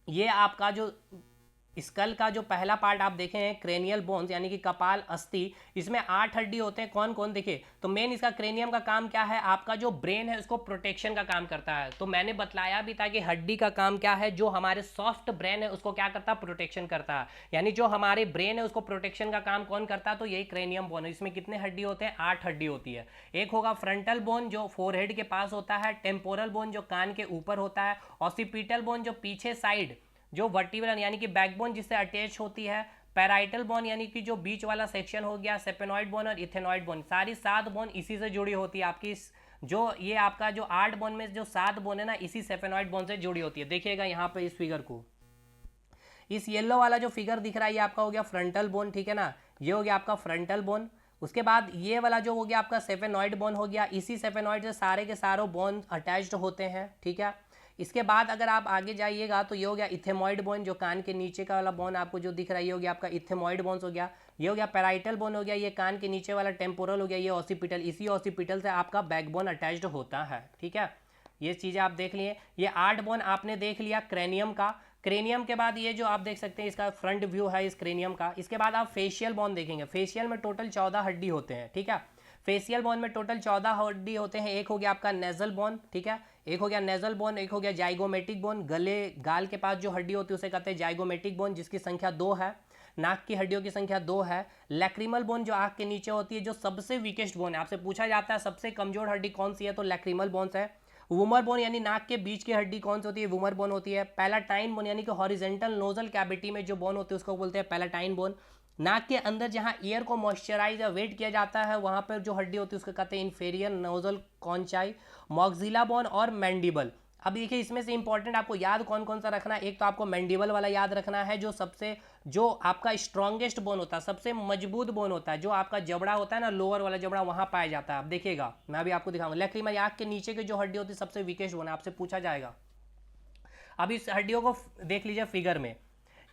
ये आपका जो स्कल का जो पहला पार्ट आप देखे हैं क्रेनियल बोन्स यानी कि कपाल अस्थि, इसमें 8 हड्डी होते हैं। कौन कौन देखिए, तो मेन इसका क्रेनियम का काम क्या है, आपका जो ब्रेन है उसको प्रोटेक्शन का काम करता है। तो मैंने बतलाया भी था कि हड्डी का काम क्या है, जो हमारे सॉफ्ट ब्रेन है उसको क्या करता है, प्रोटेक्शन करता है। यानी जो हमारे ब्रेन है उसको प्रोटेक्शन का काम कौन करता है, तो यही क्रेनियम बोन है। इसमें कितने हड्डी होते हैं, 8 हड्डी होती है। एक होगा फ्रंटल बोन जो फोरहेड के पास होता है, टेम्पोरल बोन जो कान के ऊपर होता है, ऑसिपिटल बोन जो पीछे साइड जो वर्टिब्रल यानी कि बैकबोन जिससे अटैच होती है, पैराइटल बोन यानी कि जो बीच वाला सेक्शन हो गया, सेपेनॉइड बोन और इथेनॉइड बोन, सारी 7 बोन इसी से जुड़ी होती है आपकी। जो ये आपका जो 8 बोन में जो 7 बोन है ना, इसी सेपेनॉइड बोन से जुड़ी होती है। देखिएगा यहाँ पे इस फिगर को, इस येलो वाला जो फिगर दिख रहा है ये आपका हो गया फ्रंटल बोन, ठीक है ना, ये हो गया आपका फ्रंटल बोन। उसके बाद ये वाला जो हो गया आपका सेफेनॉइड बोन हो गया, इसी सेफेनॉइड से सारे के सारों बोन अटैच्ड होते हैं, ठीक है। इसके बाद अगर आप आगे जाइएगा तो ये हो गया इथेमॉइड बोन, जो कान के नीचे का वाला बोन आपको जो दिख रहा है ये हो गया आपका इथेमॉइड बोन्स हो गया। ये हो गया पैराइटल बोन हो गया, ये कान के नीचे वाला टेम्पोरल हो गया, ये ऑसिपिटल, इसी ऑसिपिटल से आपका बैकबोन अटैच्ड होता है, ठीक है। ये चीज़ें आप देख लिए, ये 8 बोन आपने देख लिया क्रेनियम का। क्रेनियम के बाद ये जो आप देख सकते हैं इसका फ्रंट व्यू है इस क्रेनियम का। इसके बाद आप फेशियल बोन देखेंगे, फेशियल में टोटल 14 हड्डी होते हैं, ठीक है। फेशियल बोन में टोटल 14 हड्डी होते हैं। एक हो गया आपका नेजल बोन, ठीक है, एक हो गया नेजल बोन, एक हो गया जाइगोमेटिक बोन, गले गाल के पास जो हड्डी होती है उसे कहते हैं जाइगोमेटिक बोन, जिसकी संख्या 2 है। नाक की हड्डियों की संख्या 2 है। लैक्रिमल बोन जो आंख के नीचे होती है, जो सबसे वीकेस्ट बोन है, आपसे पूछा जाता है सबसे कमजोर हड्डी कौन सी है, तो लैक्रिमल बोन्स है। वुमर बोन यानी नाक के बीच की हड्डी कौन सी होती है, वुमर बोन होती है। पैलाटाइन बोन यानी कि हॉरिजेंटल नोजल कैविटी में जो बोन होती है उसको बोलते हैं पैलाटाइन बोन। नाक के अंदर जहां एयर को मॉइस्चराइज या वेट किया जाता है वहां पर जो हड्डी होती है उसको कहते हैं इंफेरियर नोजल कॉन्चाई, मॉक्सिला बोन और मैंडिबल। अब देखिए इसमें से इंपॉर्टेंट आपको याद कौन कौन सा रखना है, एक तो आपको मैंडिबल वाला याद रखना है, जो सबसे जो आपका स्ट्रॉन्गेस्ट बोन होता है, सबसे मजबूत बोन होता है, जो आपका जबड़ा होता है ना, लोअर वाला जबड़ा वहां पाया जाता है। आप देखिएगा, मैं अभी आपको दिखाऊंगा। लैक्रिमल आंख के नीचे की जो हड्डी होती है सबसे वीकेस्ट बोन है, आपसे पूछा जाएगा। अब इस हड्डियों को देख लीजिए फिगर में,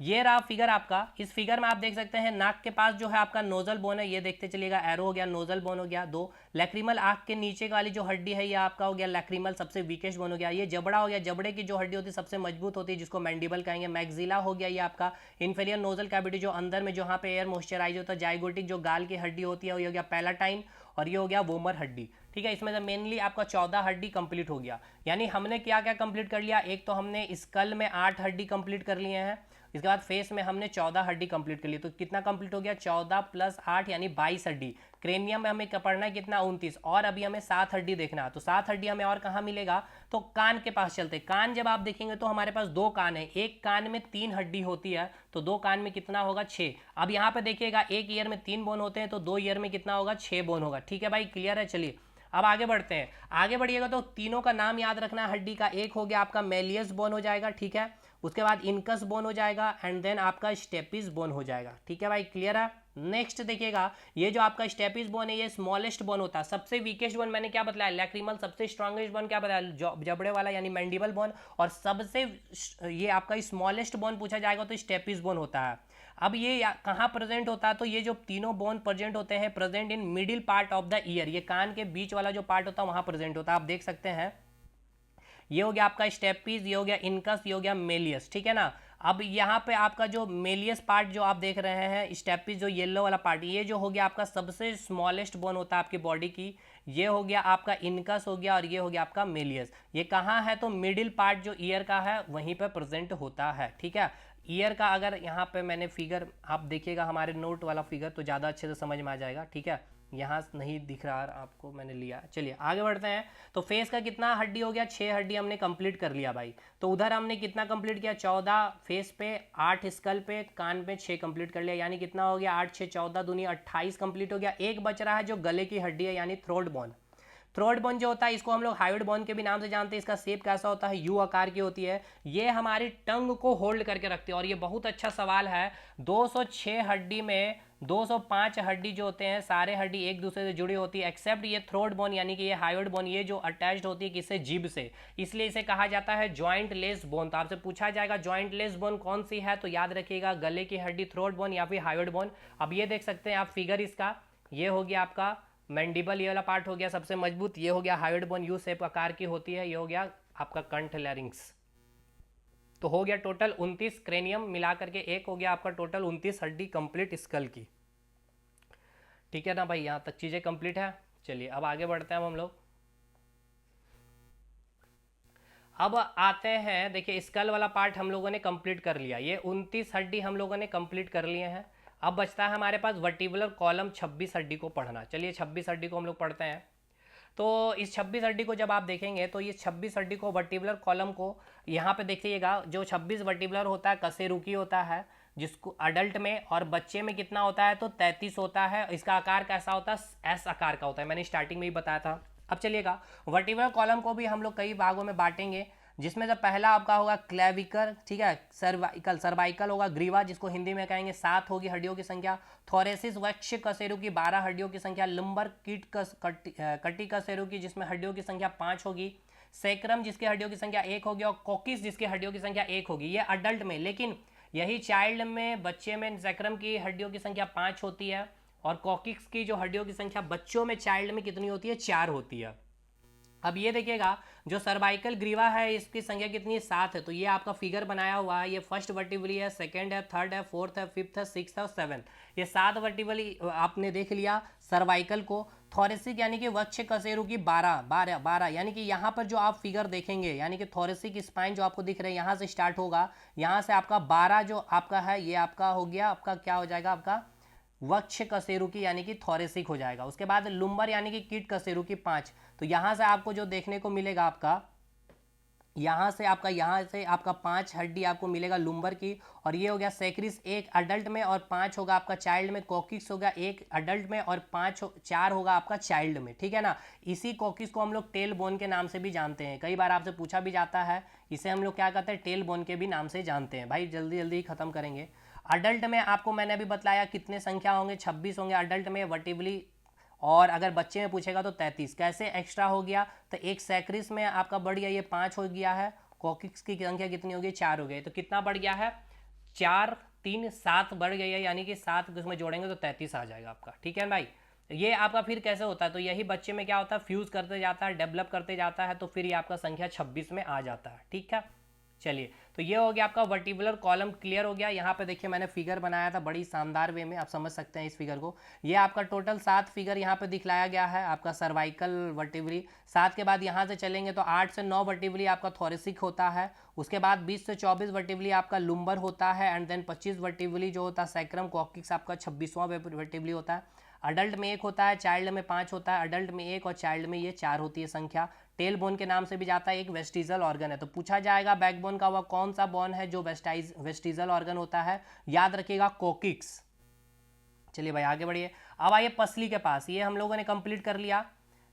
ये रहा फिगर आपका। इस फिगर में आप देख सकते हैं नाक के पास जो है आपका नोजल बोन है, ये देखते चलिएगा, एरो हो गया, नोजल बोन हो गया 2। लैक्रिमल आंख के नीचे वाली जो हड्डी है ये आपका हो गया लैक्रिमल, सबसे वीकेस्ट बोन हो गया। ये जबड़ा हो गया, जबड़े की जो हड्डी होती है सबसे मजबूत होती है, जिसको मैंडिबल कहेंगे। मैक्सिला हो गया ये आपका इंफीरियर नोजल कैविटी, जो अंदर में जहाँ पे एयर मॉइस्चराइज होता है। जाइगोटिक जो गाल की हड्डी होती है ये हो गया पैलाटाइन, और ये हो गया वोमर हड्डी, ठीक है। इसमें से मेनली आपका 14 हड्डी कंप्लीट हो गया। यानी हमने क्या क्या कंप्लीट कर लिया, एक तो हमने स्कल में 8 हड्डी कंप्लीट कर लिए हैं, इसके बाद फेस में हमने 14 हड्डी कंप्लीट कर ली। तो कितना कंप्लीट हो गया, 14 + 8 यानी 22 हड्डी। क्रेनियम में हमें पढ़ना है कितना, 29, और अभी हमें 7 हड्डी देखना है। तो 7 हड्डी हमें और कहाँ मिलेगा, तो कान के पास चलते। कान जब आप देखेंगे तो हमारे पास 2 कान है, एक कान में 3 हड्डी होती है, तो 2 कान में कितना होगा, 6। अब यहाँ पे देखिएगा एक ईयर में 3 बोन होते हैं, तो 2 ईयर में कितना होगा, 6 बोन होगा, ठीक है भाई, क्लियर है। चलिए अब आगे बढ़ते हैं। आगे बढ़िएगा तो तीनों का नाम याद रखना है हड्डी का। एक हो गया आपका मेलियस बोन हो जाएगा, ठीक है, उसके बाद इनकस बोन हो जाएगा, एंड देन आपका स्टेपिस बोन हो जाएगा, ठीक है भाई, क्लियर है। नेक्स्ट देखिएगा, ये जो आपका स्टेपिस बोन है ये स्मॉलेस्ट बोन होता है। सबसे वीकेस्ट बोन मैंने क्या बताया, लैक्रिमल। सबसे स्ट्रॉन्गेस्ट बोन क्या बताया, जबड़े वाला यानी मैंडिबल बोन। और सबसे ये आपका स्मॉलेस्ट बोन पूछा जाएगा तो स्टेपिस बोन होता है। अब ये कहाँ प्रेजेंट होता है, तो ये जो तीनों बोन प्रेजेंट होते हैं, present in middle part of the year, ये कान के बीच वाला जो पार्ट होता है वहां प्रेजेंट होता है, आप देख सकते हैं। ये हो गया आपका स्टेपिस, ये हो गया इनकस, ये हो गया मेलियस, ठीक है ना। अब यहाँ पे आपका जो मेलियस पार्ट जो आप देख रहे हैं, स्टेपिस जो येलो वाला पार्ट, ये जो हो गया आपका सबसे स्मॉलेस्ट बोन होता है आपकी बॉडी की। ये हो गया आपका इनकस हो गया, और ये हो गया आपका मेलियस। ये कहाँ है, तो मिडिल पार्ट जो ईयर का है वहीं पे प्रेजेंट होता है, ठीक है। ईयर का अगर यहाँ पे मैंने फिगर आप देखिएगा, हमारे नोट वाला फिगर, तो ज़्यादा अच्छे से समझ में आ जाएगा, ठीक है। यहाँ नहीं दिख रहा है आपको, मैंने लिया। चलिए आगे बढ़ते हैं। तो फेस का कितना हड्डी हो गया, 6 हड्डी हमने कंप्लीट कर लिया भाई। तो उधर हमने कितना कंप्लीट किया, 14 फेस पे, 8 स्कल पे, कान पे 6 कंप्लीट कर लिया। यानी कितना हो गया, 8 6 14 दूनी 28 कंप्लीट हो गया। एक बच रहा है जो गले की हड्डी है, यानी थ्रोट बोन। थ्रोट बोन जो होता है इसको हम लोग हाइड बोन के भी नाम से जानते हैं। इसका शेप कैसा होता है, यू आकार की होती है। ये हमारी टंग को होल्ड करके रखती है। और ये बहुत अच्छा सवाल है, 206 हड्डी में 205 हड्डी जो होते हैं, सारे हड्डी एक दूसरे से जुड़ी होती है, एक्सेप्ट ये थ्रोट बोन यानी कि ये हाइड बोन, ये जो अटैच्ड होती है किससे, जीभ से, इसलिए इसे कहा जाता है जॉइंट लेस बोन। तो आपसे पूछा जाएगा जॉइंट लेस बोन कौन सी है, तो याद रखिएगा गले की हड्डी थ्रोट बोन या फिर हाइड बोन। अब ये देख सकते हैं आप फिगर इसका, ये हो गया आपका मैंडिबल, ये वाला पार्ट हो गया सबसे मजबूत। ये हो गया हाइड बोन, यू शेप आकार की होती है। ये हो गया आपका कंठ लैरिंग्स। तो हो गया टोटल 29 क्रेनियम मिला करके एक हो गया आपका टोटल 29 हड्डी कंप्लीट स्कल की। ठीक है ना भाई, यहाँ तक चीज़ें कंप्लीट है। चलिए अब आगे बढ़ते हैं हम लोग। अब आते हैं, देखिए स्कल वाला पार्ट हम लोगों ने कंप्लीट कर लिया, ये 29 हड्डी हम लोगों ने कंप्लीट कर लिए हैं। अब बचता है हमारे पास वर्टिब्रल कॉलम 26 हड्डी को पढ़ना। चलिए 26 हड्डी को हम लोग पढ़ते हैं। तो इस 26 हड्डी को जब आप देखेंगे तो ये 26 हड्डी को वर्टिब्रल कॉलम को यहाँ पे देखिएगा, जो 26 वर्टिब्रल होता है कशेरुकी होता है, जिसको अडल्ट में, और बच्चे में कितना होता है तो 33 होता है। इसका आकार कैसा होता है, एस आकार का होता है, मैंने स्टार्टिंग में ही बताया था। अब चलिएगा वर्टिब्रल कॉलम को भी हम लोग कई भागों में बांटेंगे, जिसमें से पहला आपका होगा क्लेविकर, ठीक है, सर्वाइकल, सर्वाइकल होगा, ग्रीवा जिसको हिंदी में कहेंगे 7 होगी हड्डियों की संख्या, थोरेसिस वक्ष कशेरु की 12 हड्डियों की संख्या, लंबर कीट कटी कशेरु की जिसमें हड्डियों की संख्या 5 होगी, सैक्रम जिसकी हड्डियों की संख्या 1 होगी, और कोकिस जिसकी हड्डियों की संख्या 1 होगी। ये अडल्ट में, लेकिन यही चाइल्ड में, बच्चे में सैक्रम की हड्डियों की संख्या 5 होती है, और कॉकिक्स की जो हड्डियों की संख्या बच्चों में, चाइल्ड में कितनी होती है, 4 होती है। अब ये देखिएगा जो सर्वाइकल ग्रीवा है इसकी संख्या कितनी है, 7 है। तो ये आपका फिगर बनाया हुआ है, ये फर्स्ट वर्टिब्रली है, सेकंड है, थर्ड है, फोर्थ है, फिफ्थ है, सिक्स्थ है और 7th, ये 7 वर्टिब्रली आपने देख लिया सर्वाइकल को। थोरेसिक यानी कि वक्ष कशेरु की 12 यानी कि यहाँ पर जो आप फिगर देखेंगे, यानी कि थोरेसिक स्पाइन जो आपको दिख रहे हैं यहाँ से स्टार्ट होगा, यहाँ से आपका 12 जो आपका है ये आपका हो गया, आपका क्या हो जाएगा, आपका वक्ष कशेरु की यानी कि थोरेसिक हो जाएगा। उसके बाद लुम्बर यानी कि कीट कशेरु की 5। तो यहाँ से आपको जो देखने को मिलेगा, आपका यहाँ से आपका 5 हड्डी आपको मिलेगा लुम्बर की, और ये हो गया सैक्रिस 1 अडल्ट में, और 5 होगा आपका चाइल्ड में, कोकिक्स होगा 1 अडल्ट में, और 4 होगा आपका चाइल्ड में, ठीक है ना। इसी कोकिक्स को हम लोग टेल बोन के नाम से भी जानते हैं, कई बार आपसे पूछा भी जाता है, इसे हम लोग क्या कहते हैं, टेल बोन के भी नाम से जानते हैं। भाई जल्दी जल्दी खत्म करेंगे। अडल्ट में आपको मैंने अभी बताया कितने संख्या होंगे, 26 होंगे अडल्ट में वर्टिब्रली, और अगर बच्चे में पूछेगा तो 33। कैसे एक्स्ट्रा हो गया, तो एक सैक्रिस में आपका बढ़ गया, ये 5 हो गया है, कोकिक्स की संख्या कितनी हो गई, 4 हो गई। तो कितना बढ़ गया है, 4 3 7 बढ़ गई है, यानी कि 7 उसमें जोड़ेंगे तो 33 आ जाएगा आपका, ठीक है भाई। ये आपका फिर कैसे होता है, तो यही बच्चे में क्या होता है, फ्यूज करते जाता है, डेवलप करते जाता है, तो फिर ये आपका संख्या 26 में आ जाता है, ठीक है। चलिए तो ये हो गया आपका वर्टिब्रल कॉलम क्लियर हो गया। यहाँ पे देखिए मैंने फिगर बनाया था बड़ी शानदार वे में, आप समझ सकते हैं इस फिगर को। ये आपका टोटल 7 फिगर यहाँ पे दिखलाया गया है, आपका सर्वाइकल वर्टिब्रली। 7 के बाद यहाँ से चलेंगे तो 8 से 9 वर्टिब्रली आपका थोरेसिक होता है। उसके बाद 20 से 24 वर्टिब्रली आपका लुम्बर होता है, एंड देन 25 वर्टिब्रली जो होता है सैक्रम कॉकिक्स आपका 26वां वर्टिब्रली होता है। अडल्ट में 1 होता है, चाइल्ड में 5 होता है, अडल्ट में 1 और चाइल्ड में ये 4 होती है संख्या। टेल बोन के नाम से भी जाता है, एक वेस्टिजल ऑर्गन है। तो पूछा जाएगा बैकबोन का वह कौन सा बोन है जो वेस्टिजल ऑर्गन होता है, याद रखिएगा कोकिक्स। चलिए भाई आगे बढ़िए। अब आइए पसली के पास, ये हम लोगों ने कंप्लीट कर लिया,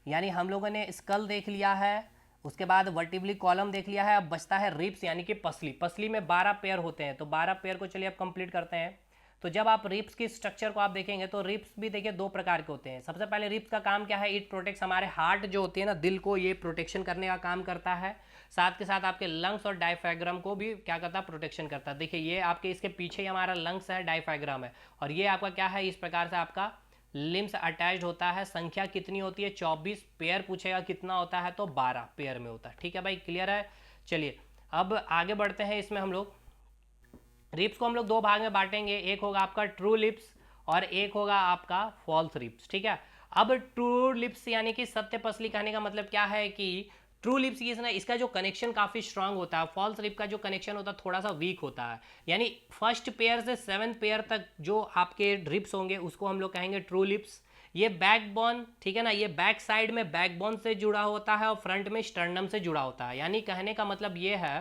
यानी हम लोगों ने स्कल देख लिया है, उसके बाद वर्टिब्रली कॉलम देख लिया है। अब बचता है रिप्स यानी कि पसली। पसली में 12 पेयर होते हैं, तो 12 पेयर को चलिए अब कंप्लीट करते हैं। तो जब आप रिप्स की स्ट्रक्चर को आप देखेंगे तो रिप्स भी देखिए 2 प्रकार के होते हैं। सबसे पहले रिप्स का काम क्या है, इट प्रोटेक्ट्स, हमारे हार्ट जो होती है ना, दिल को ये प्रोटेक्शन करने का काम करता है। साथ के साथ आपके लंग्स और डायफ्राग्राम को भी क्या करता है, प्रोटेक्शन करता है। देखिए ये आपके इसके पीछे ही हमारा लंग्स है, डायफ्राग्राम है, और ये आपका क्या है, इस प्रकार से आपका लिम्स अटैच्ड होता है। संख्या कितनी होती है, 24 पेयर पूछेगा कितना होता है, तो 12 पेयर में होता है, ठीक है भाई, क्लियर है। चलिए अब आगे बढ़ते हैं। इसमें हम लोग रिप्स को हम लोग 2 भाग में बांटेंगे, एक होगा आपका ट्रू लिप्स और एक होगा आपका फॉल्स रिप्स, ठीक है। अब ट्रू लिप्स यानी कि सत्य पसली कहने का मतलब क्या है कि ट्रू लिप्स की ना, इसका जो कनेक्शन काफ़ी स्ट्रांग होता है, फॉल्स रिप का जो कनेक्शन होता है थोड़ा सा वीक होता है। यानी फर्स्ट पेयर से 7th पेयर तक जो आपके रिप्स होंगे उसको हम लोग कहेंगे ट्रू लिप्स। ये बैकबोन, ठीक है ना, ये बैक साइड में बैकबोन से जुड़ा होता है और फ्रंट में स्टर्नम से जुड़ा होता है। यानी कहने का मतलब ये है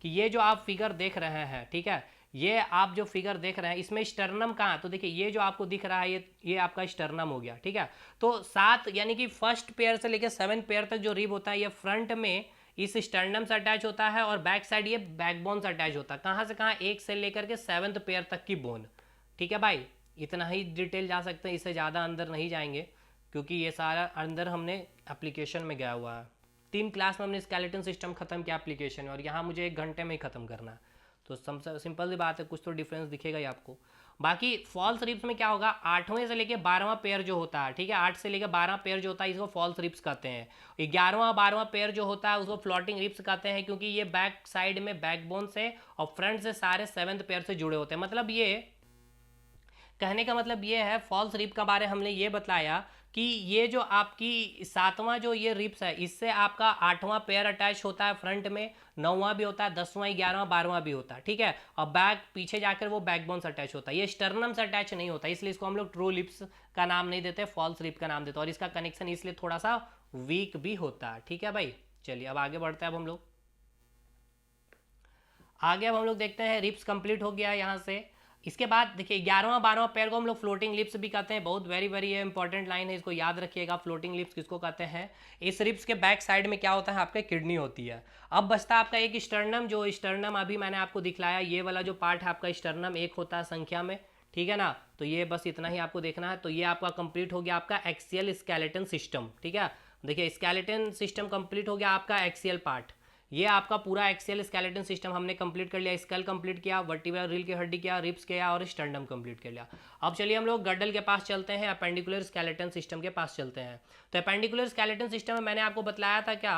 कि ये जो आप फिगर देख रहे हैं, ठीक है, ये आप जो फिगर देख रहे हैं इसमें स्टर्नम कहाँ, तो देखिए ये जो आपको दिख रहा है ये आपका स्टर्नम हो गया, ठीक है। तो 7 यानी कि फर्स्ट पेयर से लेकर 7th पेयर तक जो रिब होता है ये फ्रंट में इस स्टर्नम से अटैच होता है, और बैक साइड ये बैकबोन से अटैच होता है। कहाँ से कहाँ, 1 से लेकर के 7th पेयर तक की बोन, ठीक है भाई। इतना ही डिटेल जा सकते हैं, इससे ज़्यादा अंदर नहीं जाएंगे क्योंकि ये सारा अंदर हमने एप्लीकेशन में गया हुआ है। 3 क्लास में हमने स्केलेटन सिस्टम खत्म किया एप्लीकेशन में, और यहाँ मुझे 1 घंटे में ही खत्म करना है। तो सिंपल सी बात है, कुछ तो डिफरेंस दिखेगा ही आपको। बाकी फॉल्स रिप्स में क्या होगा, 8वें से लेके 12वां पेयर जो होता है, ठीक है, 8 से लेके 12 पेयर जो होता है इसको फॉल्स रिप्स कहते हैं। 11वां 12वां पेयर जो होता है उसको फ्लोटिंग रिप्स कहते हैं, क्योंकि ये बैक साइड में बैकबोन से और फ्रंट से सारे 7th पेयर से जुड़े होते हैं। मतलब ये कहने का मतलब ये है, फॉल्स रिप का बारे हमने ये बताया कि ये जो आपकी 7वां जो ये रिप्स है इससे आपका 8वां पेयर अटैच होता है फ्रंट में, 9वां भी होता है, 10वां 11वां 12वां भी होता है, ठीक है, और बैक पीछे जाकर वो बैकबोन से अटैच होता है। ये स्टर्नम से अटैच नहीं होता, इसलिए इसको हम लोग ट्रू लिप्स का नाम नहीं देते, फॉल्स रिप का नाम देते, और इसका कनेक्शन इसलिए थोड़ा सा वीक भी होता है, ठीक है भाई। चलिए अब आगे बढ़ते हैं। अब हम लोग देखते हैं, रिप्स कंप्लीट हो गया यहाँ से। इसके बाद देखिए 11वां 12वां पेयर को हम लोग फ्लोटिंग लिप्स भी कहते हैं। बहुत वेरी वेरी इंपॉर्टेंट लाइन है, इसको याद रखिएगा, फ्लोटिंग लिप्स किसको कहते हैं। इस रिप्स के बैक साइड में क्या होता है, आपका किडनी होती है। अब बचता है आपका एक स्टर्नम, जो स्टर्नम अभी मैंने आपको दिखलाया, ये वाला जो पार्ट है आपका स्टर्नम एक होता है संख्या में, ठीक है ना। तो ये बस इतना ही आपको देखना है। तो ये आपका कंप्लीट हो गया आपका एक्सियल स्केलेटन सिस्टम, ठीक है। देखिए स्केलेटन सिस्टम कंप्लीट हो गया आपका एक्सियल पार्ट, ये आपका पूरा एक्सियल स्केलेटन सिस्टम हमने कंप्लीट कर लिया। स्कल कंप्लीट किया, वर्टिब्रल रील की हड्डी किया, रिप्स किया और स्टर्नम कंप्लीट कर लिया। अब चलिए हम लोग गडल के पास चलते हैं, अपेंडिकुलर स्केलेटन सिस्टम के पास चलते हैं। तो अपेंडिकुलर स्केलेटन सिस्टम में मैंने आपको बतलाया था क्या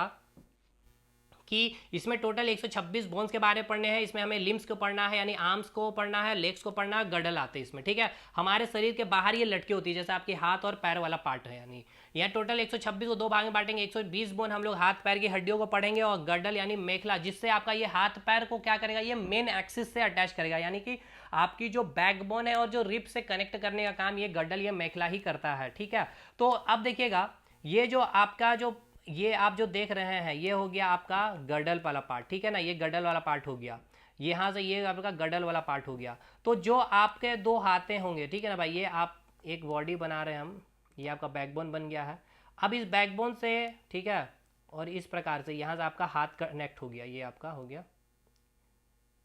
कि इसमें टोटल 126 बोन्स के बारे में पढ़ने हैं। इसमें हमें लिम्स को पढ़ना है, यानी आर्म्स को पढ़ना है, लेग्स को पढ़ना है, गडल आते हैं इसमें, ठीक है। हमारे शरीर के बाहर ये लटके होती है, जैसे आपके हाथ और पैर वाला पार्ट है, यानी यह टोटल 126 को दो भाग में बांटेंगे। 120 बोन हम लोग हाथ पैर की हड्डियों को पढ़ेंगे, और गडल यानी मेखला, जिससे आपका ये हाथ पैर को क्या करेगा, ये मेन एक्सिस से अटैच करेगा, यानी कि आपकी जो बैकबोन है और जो रिप से कनेक्ट करने का काम ये गडल ये मेखला ही करता है, ठीक है। तो अब देखिएगा, ये जो आपका जो ये आप जो देख रहे हैं ये हो गया आपका गडल वाला पार्ट, ठीक है ना, ये गडल वाला पार्ट हो गया, यहाँ से ये आपका गडल वाला पार्ट हो गया। तो जो आपके दो हाथें होंगे, ठीक है ना भाई, ये आप एक बॉडी बना रहे हैं हम, ये आपका बैकबोन बन गया है। अब इस बैकबोन से, ठीक है, और इस प्रकार से यहाँ से आपका हाथ कनेक्ट हो गया, ये आपका हो गया,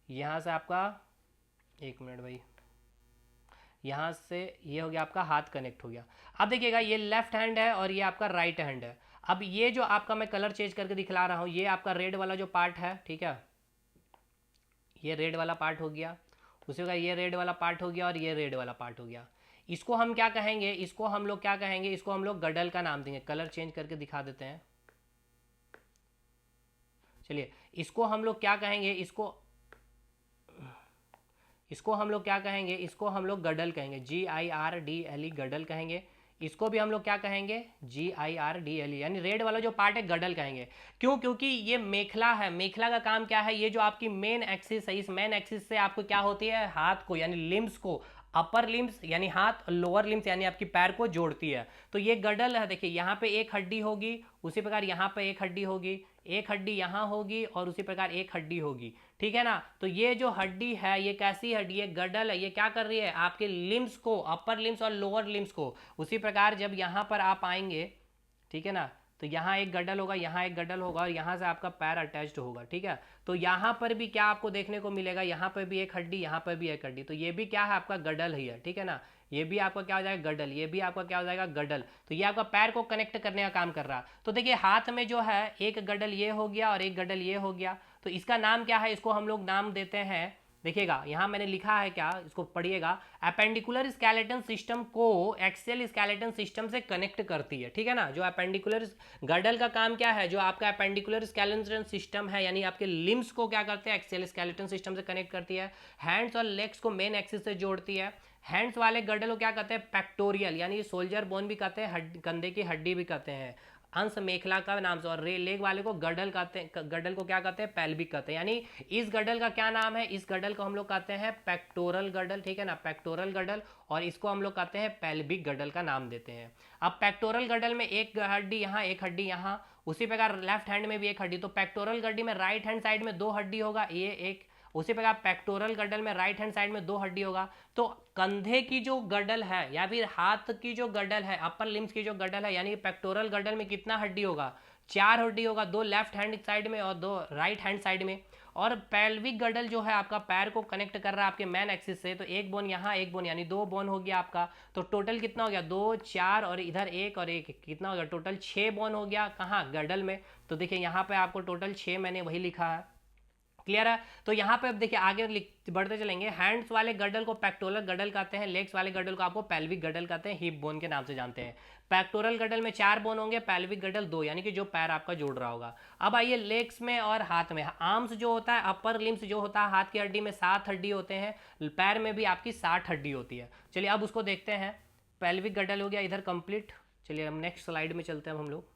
यहाँ से आपका, एक मिनट भाई, यहाँ से ये हो गया आपका हाथ कनेक्ट हो गया। अब देखिएगा ये लेफ्ट हैंड है और ये आपका राइट हैंड है। अब ये जो आपका मैं कलर चेंज करके दिखला रहा हूँ, ये आपका रेड वाला जो पार्ट है, ठीक है, ये रेड वाला पार्ट हो गया, उसी का ये रेड वाला पार्ट हो गया और ये रेड वाला पार्ट हो गया। इसको हम क्या कहेंगे, इसको हम लोग क्या कहेंगे, इसको हम लोग गडल का नाम देंगे। कलर चेंज करके दिखा देते हैं, चलिए इसको हम लोग क्या कहेंगे, इसको हम लोग क्या कहेंगे, इसको हम लोग गडल कहेंगे, GIRDLE गडल कहेंगे। इसको भी हम लोग क्या कहेंगे, GIRDLE, यानी रेड वाला जो पार्ट है गडल कहेंगे। क्यों, क्योंकि ये मेखला है। मेखला का काम क्या है, ये जो आपकी मेन एक्सिस है, इस मेन एक्सिस से आपको क्या होती है, हाथ को यानी लिम्स को, अपर लिम्स यानी हाथ, लोअर लिम्स यानी आपकी पैर को जोड़ती है। तो ये गडल है। देखिए यहाँ पे एक हड्डी होगी, उसी प्रकार यहाँ पे एक हड्डी होगी, एक हड्डी यहाँ होगी और उसी प्रकार एक हड्डी होगी, ठीक है ना। तो ये जो हड्डी है ये कैसी हड्डी है, गडल है। ये क्या कर रही है, आपके लिम्स को, अपर लिम्स और लोअर लिम्स को, उसी प्रकार जब यहाँ पर आप आएंगे, ठीक है ना, तो यहाँ एक गडल होगा, यहाँ एक गडल होगा और यहाँ से आपका पैर अटैच्ड होगा, ठीक है। तो यहाँ पर भी क्या आपको देखने को मिलेगा, यहाँ पर भी एक हड्डी, यहाँ पर भी एक हड्डी, तो ये भी क्या है, आपका गडल ही है, ठीक है ना। ये भी आपका क्या हो जाएगा, गडल, ये भी आपका क्या हो जाएगा, गडल। तो ये आपका पैर को कनेक्ट करने का काम कर रहा। तो देखिए हाथ में जो है एक गडल ये हो गया और एक गडल ये हो गया। तो इसका नाम क्या है, इसको हम लोग नाम देते हैं, देखिएगा यहाँ मैंने लिखा है क्या, इसको पढ़िएगा, अपेंडिकुलर स्केलेटन सिस्टम को एक्सियल स्केलेटन सिस्टम से कनेक्ट करती है, ठीक है ना। जो अपेंडिकुलर गडल का काम क्या है, जो आपका अपेंडिकुलर स्केलेटन सिस्टम है, यानी आपके लिम्स को क्या करते हैं, एक्सियल स्केलेटन सिस्टम से कनेक्ट करती है। हैंड्स और लेग्स को मेन एक्सिस से जोड़ती है। हैंड्स वाले गडल को क्या कहते हैं, पेक्टोरियल, यानी सोल्जर बोन भी कहते हैं, कंधे की हड्डी भी कहते हैं, अंश मेखला का नाम से। और लेग वाले को गडल कहते हैं, गडल को क्या कहते हैं, पेल्विक कहते हैं। यानी इस गडल का क्या नाम है, इस गडल को हम लोग कहते हैं पेक्टोरल गडल, ठीक है ना, पेक्टोरल गडल, और इसको हम लोग कहते हैं पेल्विक गडल का नाम देते हैं। अब पेक्टोरल गडल में एक हड्डी यहाँ, एक हड्डी यहाँ, उसी प्रकार लेफ्ट हैंड में भी एक हड्डी। तो पेक्टोरल गड्डी में राइट हैंड साइड में दो हड्डी होगा, ये एक, उसी प्रकार पेक्टोरल गडल में राइट हैंड साइड में दो हड्डी होगा। तो कंधे की जो गडल है या फिर हाथ की जो गडल है, अपर लिम्स की जो गडल है, यानी पेक्टोरल गडल में कितना हड्डी होगा, 4 हड्डी होगा, 2 लेफ्ट हैंड साइड में और 2 राइट हैंड साइड में। और पेल्विक गडल जो है आपका पैर को कनेक्ट कर रहा है आपके मैन एक्सिस से, तो एक बोन यहाँ, एक बोन, यानी 2 बोन हो गया आपका। तो टोटल कितना हो गया, 2 4 और इधर एक और एक, कितना हो गया, टोटल 6 बोन हो गया, कहाँ, गडल में। तो देखिए यहाँ पे आपको टोटल 6 मैंने वही लिखा है, क्लियर है। तो यहाँ पे अब देखिए आगे बढ़ते चलेंगे। हैंड्स वाले गडल को पेक्टोरल गडल कहते हैं, लेग्स वाले गडल को आपको पेल्विक गडल कहते हैं, हिप बोन के नाम से जानते हैं। पेक्टोरल गडल में 4 बोन होंगे, पेल्विक गडल 2, यानी कि जो पैर आपका जोड़ रहा होगा। अब आइए लेग्स में और हाथ में। आर्म्स जो होता है, अपर लिम्स जो होता है, हाथ की हड्डी में 7 हड्डी होते हैं, पैर में भी आपकी 60 हड्डी होती है। चलिए अब उसको देखते हैं। पेल्विक गडल हो गया इधर कंप्लीट। चलिए हम नेक्स्ट स्लाइड में चलते हैं हम लोग।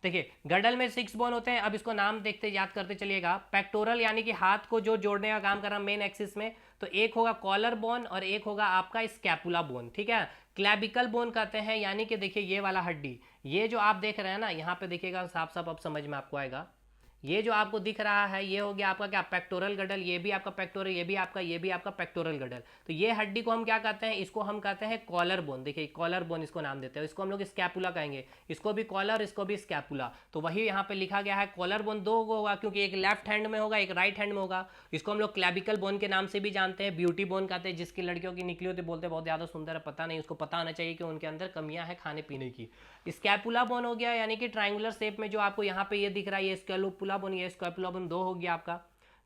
देखिए गडल में 6 बोन होते हैं। अब इसको नाम देखते याद करते चलिएगा। पेक्टोरल यानी कि हाथ को जो जोड़ने का काम कर रहा है मेन एक्सिस में, तो एक होगा कॉलर बोन और एक होगा आपका स्कैपुला बोन, ठीक है। क्लैबिकल बोन कहते हैं, यानी कि देखिए ये वाला हड्डी, ये जो आप देख रहे हैं ना, यहाँ पे देखिएगा साफ साफ अब समझ में आपको आएगा। ये जो आपको दिख रहा है ये हो गया आपका क्या, पेक्टोरल गडल। ये भी आपका पेक्टोरल, ये भी आपका पेक्टोरल गडल। तो ये हड्डी को हम क्या कहते हैं, इसको हम कहते हैं कॉलर बोन। देखिए कॉलर बोन इसको नाम देते हैं, इसको हम लोग स्कैपुला कहेंगे। इसको भी कॉलर, इसको भी स्कैपुला। तो वही यहाँ पे लिखा गया है। कॉलर बोन 2 होगा क्योंकि एक लेफ्ट हैंड में होगा, एक राइट हैंड में होगा। इसको हम लोग क्लैबिकल बोन के नाम से भी जानते हैं, ब्यूटी बोन कहते हैं, जिसकी लड़कियों की निकली होती बोलते बहुत ज़्यादा सुंदर है। पता नहीं, उसको पता होना चाहिए कि उनके अंदर कमियां हैं खाने पीने की। स्कैपुला बोन हो गया, यानी कि ट्राइंगुलर शेप में जो आपको यहाँ पे ये दिख रहा है, ये स्कैपुला बोन, ये स्कैपुला बोन 2 हो गया आपका।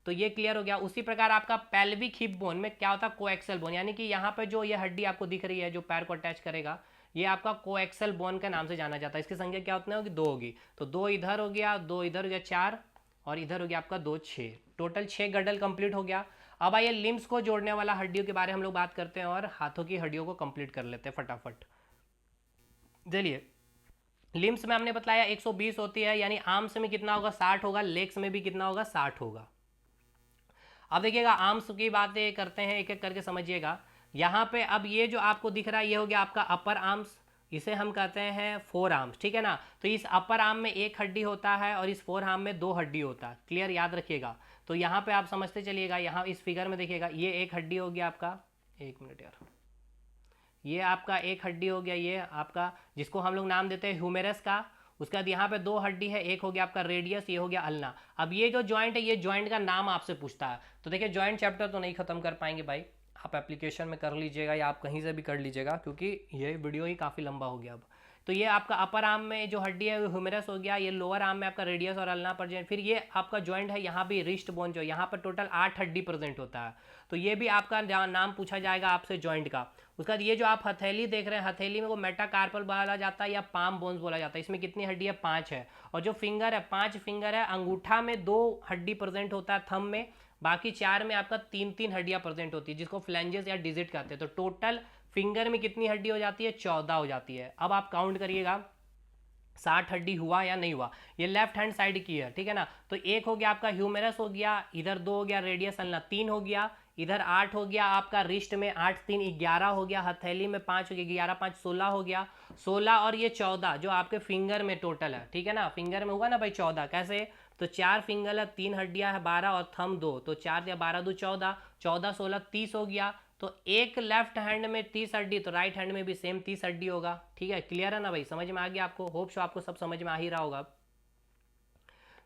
तो ये क्लियर हो गया। उसी प्रकार आपका पेल्विक हिप बोन में क्या होता है, कोएक्सल बोन, यानी कि यहाँ पे जो ये हड्डी आपको दिख रही है जो पैर को अटैच करेगा, ये आपका कोएक्सल बोन के नाम से जाना जाता है। इसकी संख्या क्या उतना होगी, 2 होगी। तो 2 इधर हो गया, 2 इधर हो गया, 4, और इधर हो गया आपका 2, 6। टोटल 6 गडल कंप्लीट हो गया। अब आइए लिम्स को जोड़ने वाला हड्डियों के बारे में हम लोग बात करते हैं और हाथों की हड्डियों को कंप्लीट कर लेते हैं फटाफट। चलिए लिम्स में हमने बताया 120 होती है, यानी आर्म्स में कितना होगा, 60 होगा। लेग्स में भी कितना होगा, 60 होगा। अब देखिएगा आर्म्स की बातें करते हैं, एक एक करके समझिएगा। यहाँ पे अब ये जो आपको दिख रहा है ये हो गया आपका अपर आर्म्स, इसे हम कहते हैं 4 आर्म्स, ठीक है ना। तो इस अपर आर्म में 1 हड्डी होता है और इस 4 आर्म में 2 हड्डी होता है। क्लियर, याद रखिएगा। तो यहाँ पे आप समझते चलिएगा। यहाँ इस फिगर में देखिएगा ये 1 हड्डी हो गया आपका, 1 मिनट यार, ये आपका 1 हड्डी हो गया, ये आपका जिसको हम लोग नाम देते हैं ह्यूमेरस का। उसके बाद यहाँ पे 2 हड्डी है, एक हो गया आपका रेडियस, ये हो गया अल्ना। अब ये जो जॉइंट है, ये जॉइंट का नाम आपसे पूछता है। तो देखिए जॉइंट चैप्टर तो नहीं खत्म कर पाएंगे भाई, आप एप्लीकेशन में कर लीजिएगा या आप कहीं से भी कर लीजिएगा, क्योंकि ये वीडियो ही काफ़ी लंबा हो गया अब। तो ये आपका अपर आर्म में जो हड्डी है वो ह्यूमेरस हो गया, ये लोअर आर्म में आपका रेडियस और अल्ना पर जॉइंट। फिर ये आपका जॉइंट है यहाँ भी रिस्ट बोन, जो यहाँ पर टोटल 8 हड्डी प्रेजेंट होता है। तो ये भी आपका नाम पूछा जाएगा आपसे जॉइंट का। उसके बाद ये जो आप हथेली देख रहे हैं, हथेली में वो मेटाकार्पल बोला जाता है या पाम बोन्स बोला जाता है। इसमें कितनी हड्डी है, 5 है। और जो फिंगर है, 5 फिंगर है। अंगूठा में 2 हड्डी प्रेजेंट होता है, थंब में। बाकी 4 में आपका 3-3 हड्डियां प्रेजेंट होती है, जिसको फ्लैंजेस या डिजिट कहते हैं। तो टोटल फिंगर में कितनी हड्डी हो जाती है, 14 हो जाती है। अब आप काउंट करिएगा 60 हड्डी हुआ या नहीं हुआ। ये लेफ्ट हैंड साइड की है, ठीक है ना। तो 1 हो गया आपका ह्यूमेरस हो गया, इधर 2 हो गया रेडियस अल्ना, 3 हो गया, इधर 8 हो गया आपका रिस्ट में, 8 3 11 हो गया, हथेली में 5 हो गया, 11 5 16 हो गया, 16 और ये 14 जो आपके फिंगर में टोटल है, ठीक है ना। फिंगर में होगा ना भाई 14, कैसे, तो 4 फिंगर है, 3 हड्डियां है, 12 और थंब 2, तो 4 या 12 2 14, 14 16 30 हो गया। तो एक लेफ्ट हैंड में 30 हड्डी, तो राइट हैंड में भी सेम 30 हड्डी होगा, ठीक है। क्लियर है ना भाई, समझ में आ गया आपको, होप सो आपको सब समझ में आ ही रहा होगा।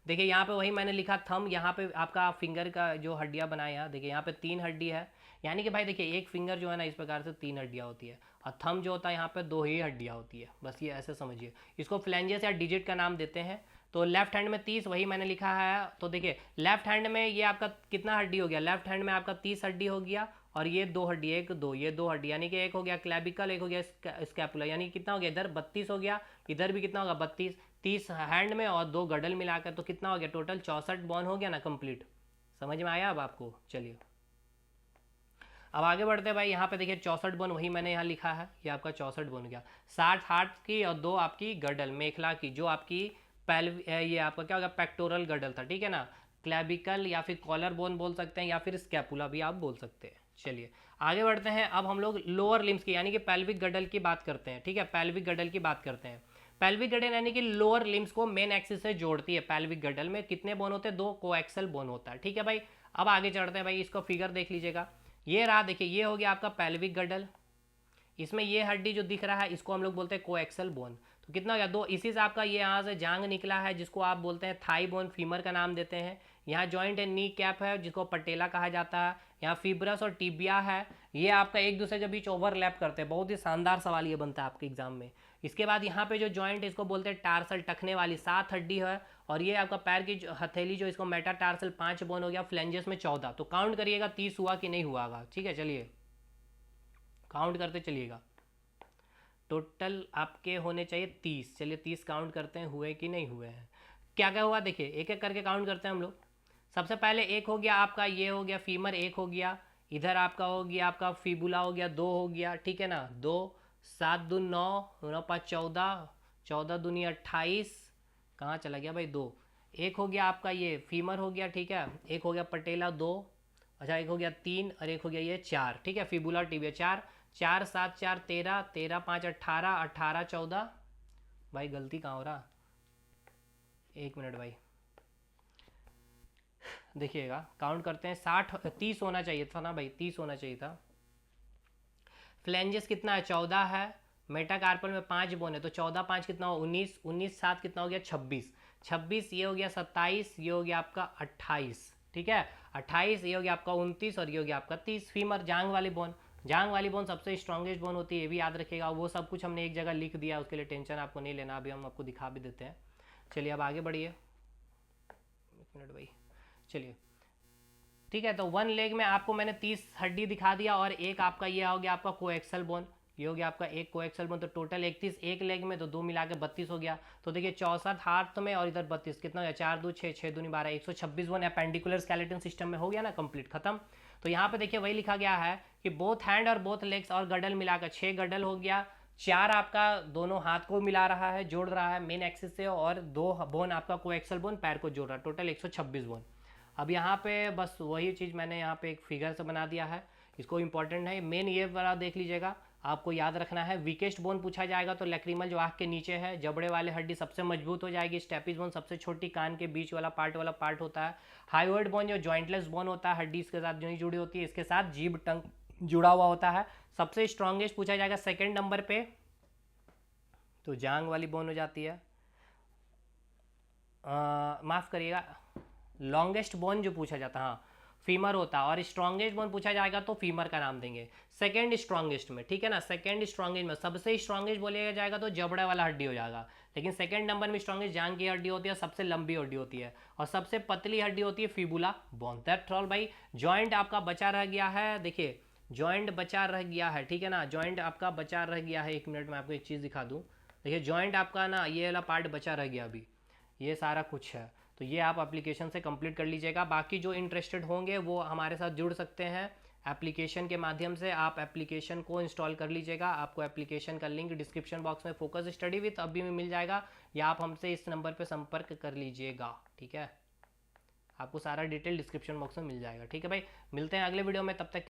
देखिए यहाँ पे वही मैंने लिखा थंब, यहाँ पे आपका फिंगर का जो हड्डियाँ बनाया, देखिए यहाँ पे 3 हड्डी है, यानी कि भाई देखिए एक फिंगर जो है ना इस प्रकार से 3 हड्डियाँ होती है, और थंब जो होता है यहाँ पे 2 ही हड्डियाँ होती है, बस ये ऐसे समझिए। इसको फ्लैंजेस या डिजिट का नाम देते हैं। तो लेफ्ट हैंड में 30, वही मैंने लिखा है। तो देखिए लेफ्ट हैंड में ये आपका कितना हड्डी हो गया, लेफ्ट हैंड में आपका 30 हड्डी हो गया, और ये 2 हड्डी, 1 2, ये 2 हड्डी, यानी कि एक हो गया क्लैबिकल, एक हो गया स्कैपुला, यानी कितना हो गया, इधर 32 हो गया, इधर भी कितना होगा 32, 30 हैंड में और 2 गडल मिलाकर, तो कितना हो गया टोटल 64 बोन हो गया ना कंप्लीट। समझ में आया अब आपको। चलिए अब आगे बढ़ते हैं भाई। यहाँ पे देखिए 64 बोन, वही मैंने यहाँ लिखा है, ये आपका 64 बोन गया। 60 हाथ की और 2 आपकी गडल मेखला की, जो आपकी ये आपका क्या होगा, पेक्टोरल गडल था, ठीक है ना। क्लैबिकल या फिर कॉलर बोन बोल सकते हैं, या फिर स्कैपुला भी आप बोल सकते हैं। चलिए आगे बढ़ते हैं। अब हम लोग लोअर लिम्स की यानी कि पेल्विक गडल की बात करते हैं, ठीक है। पेल्विक गडल की बात करते हैं। पेल्विक गडल यानी कि लोअर लिम्स को मेन एक्सिस से जोड़ती है। पेल्विक गडल में कितने बोन होते हैं, 2 कोएक्सल बोन होता है, ठीक है भाई। अब आगे चढ़ते हैं भाई, इसको फिगर देख लीजिएगा। ये रहा, देखिए ये हो गया आपका पेल्विक गडल। इसमें ये हड्डी जो दिख रहा है इसको हम लोग बोलते हैं कोएक्सल बोन। तो कितना हो गया, 2। इसी से आपका ये यहाँ से जांग निकला है, जिसको आप बोलते हैं थाई बोन, फीमर का नाम देते हैं। यहाँ जॉइंट है, नी कैप है, जिसको पटेला कहा जाता है। यहाँ फिब्रस और टिबिया है, ये आपका एक दूसरे के बीच ओवरलैप करते हैं। बहुत ही शानदार सवाल ये बनता है आपके एग्जाम में। इसके बाद यहाँ पे जो जॉइंट है इसको बोलते हैं टार्सल, टखने वाली, 7 हड्डी है, और ये आपका पैर की हथेली जो इसको मेटाटार्सल 5 बोन हो गया, फ्लेंजेस में 14। तो काउंट करिएगा 30 हुआ कि नहीं हुआ। ठीक है, चलिए काउंट करते चलिएगा। टोटल आपके होने चाहिए 30। चलिए 30 काउंट करते हैं हुए कि नहीं हुए हैं। क्या क्या हुआ देखिए, एक एक करके काउंट करते हैं हम लोग। सबसे पहले एक हो गया आपका, ये हो गया फीमर, एक हो गया। इधर आपका हो गया आपका फीबुला हो गया, 2 हो गया, ठीक है ना, 2, 7 दूनी 9, 9 5 14, 14 दूनी 28, कहाँ चला गया भाई 2। एक हो गया आपका ये फीमर हो गया, ठीक है। एक हो गया पटेला 2, अच्छा एक हो गया 3, और एक हो गया ये 4, ठीक है, फीबुला टिबिया 4। 4 7 4 13, 13 5 18, 18 14, भाई गलती कहाँ हो रहा, एक मिनट भाई, देखिएगा काउंट करते हैं। 60 30 होना चाहिए था ना भाई, 30 होना चाहिए था। फ्लेंजेस कितना है, 14 है। मेटाकार्पल में 5 बोन है, तो 14 5 कितना हो 19, 19 7 कितना हो गया 26, 26 ये हो गया 27, ये हो गया आपका 28, ठीक है, 28 ये हो गया आपका 29, और ये हो गया आपका 30। फीमर जांग वाली बोन, जांग वाली बोन सबसे स्ट्रॉन्गेस्ट बोन होती है, ये भी याद रखिएगा। वो सब कुछ हमने एक जगह लिख दिया, उसके लिए टेंशन आपको नहीं लेना, अभी हम आपको दिखा भी देते हैं। चलिए अब आगे बढ़िए, एक मिनट भाई, चलिए ठीक है। तो वन लेग में आपको मैंने 30 हड्डी दिखा दिया, और एक आपका ये हो गया आपका कोएक्सल बोन, ये हो गया आपका एक कोएक्सल बोन, तो टोटल 31 एक लेग में, तो 2 मिला के 32 हो गया। तो देखिए 64 हाथ में और इधर 32, कितना हो गया 4 2 6, 6 दूनी 12, 126 बोन एपेंडिकुलर स्केलेटन सिस्टम में हो गया ना कंप्लीट, खत्म। तो यहाँ पे देखिए वही लिखा गया है कि बोथ हैंड और बोथ लेग्स और गडल मिलाकर 6 गडल हो गया, 4 आपका दोनों हाथ को मिला रहा है, जोड़ रहा है मेन एक्सिस से, और 2 बोन आपका कोएक्सल बोन पैर को जोड़ रहा है, टोटल 126 बोन। अब यहाँ पे बस वही चीज़ मैंने यहाँ पे एक फिगर से बना दिया है, इसको इंपॉर्टेंट है मेन ये वाला देख लीजिएगा, आपको याद रखना है। वीकेस्ट बोन पूछा जाएगा तो लैक्रिमल जो आँख के नीचे है, जबड़े वाले हड्डी सबसे मजबूत हो जाएगी। स्टेपिस बोन सबसे छोटी कान के बीच वाला पार्ट होता है। हाइवर्ड बोन जो जॉइंटलेस बोन होता है, हड्डी इसके साथ नहीं जुड़ी होती है, इसके साथ जीभ टंग जुड़ा हुआ होता है। सबसे स्ट्रॉन्गेस्ट पूछा जाएगा सेकेंड नंबर पे, तो जांग वाली बोन हो जाती है, माफ़ करिएगा लॉन्गेस्ट बोन जो पूछा जाता है, हाँ फीमर होता है, और स्ट्रॉन्गेस्ट बोन पूछा जाएगा तो फीमर का नाम देंगे सेकंड स्ट्रॉन्गेस्ट में, ठीक है ना। सेकंड स्ट्रॉन्गेस्ट में सबसे स्ट्रॉन्गेस्ट बोलिएगा जाएगा तो जबड़े वाला हड्डी हो जाएगा, लेकिन सेकंड नंबर में स्ट्रॉन्गेस्ट जांग की हड्डी होती है, सबसे लंबी हड्डी होती है, और सबसे पतली हड्डी होती है फीबुला बोन। दैट्स ऑल भाई। जॉइंट आपका बचा रह गया है, देखिए जॉइंट बचा रह गया है, ठीक है ना, जॉइंट आपका बचा रह गया है। एक मिनट में आपको एक चीज़ दिखा दूँ, देखिए जॉइंट आपका ना ये वाला पार्ट बचा रह गया अभी, ये सारा कुछ है, तो ये आप एप्लीकेशन से कंप्लीट कर लीजिएगा। बाकी जो इंटरेस्टेड होंगे वो हमारे साथ जुड़ सकते हैं एप्लीकेशन के माध्यम से, आप एप्लीकेशन को इंस्टॉल कर लीजिएगा। आपको एप्लीकेशन का लिंक डिस्क्रिप्शन बॉक्स में फोकस स्टडी विथ अभी में मिल जाएगा, या आप हमसे इस नंबर पर संपर्क कर लीजिएगा, ठीक है। आपको सारा डिटेल डिस्क्रिप्शन बॉक्स में मिल जाएगा, ठीक है भाई। मिलते हैं अगले वीडियो में, तब तक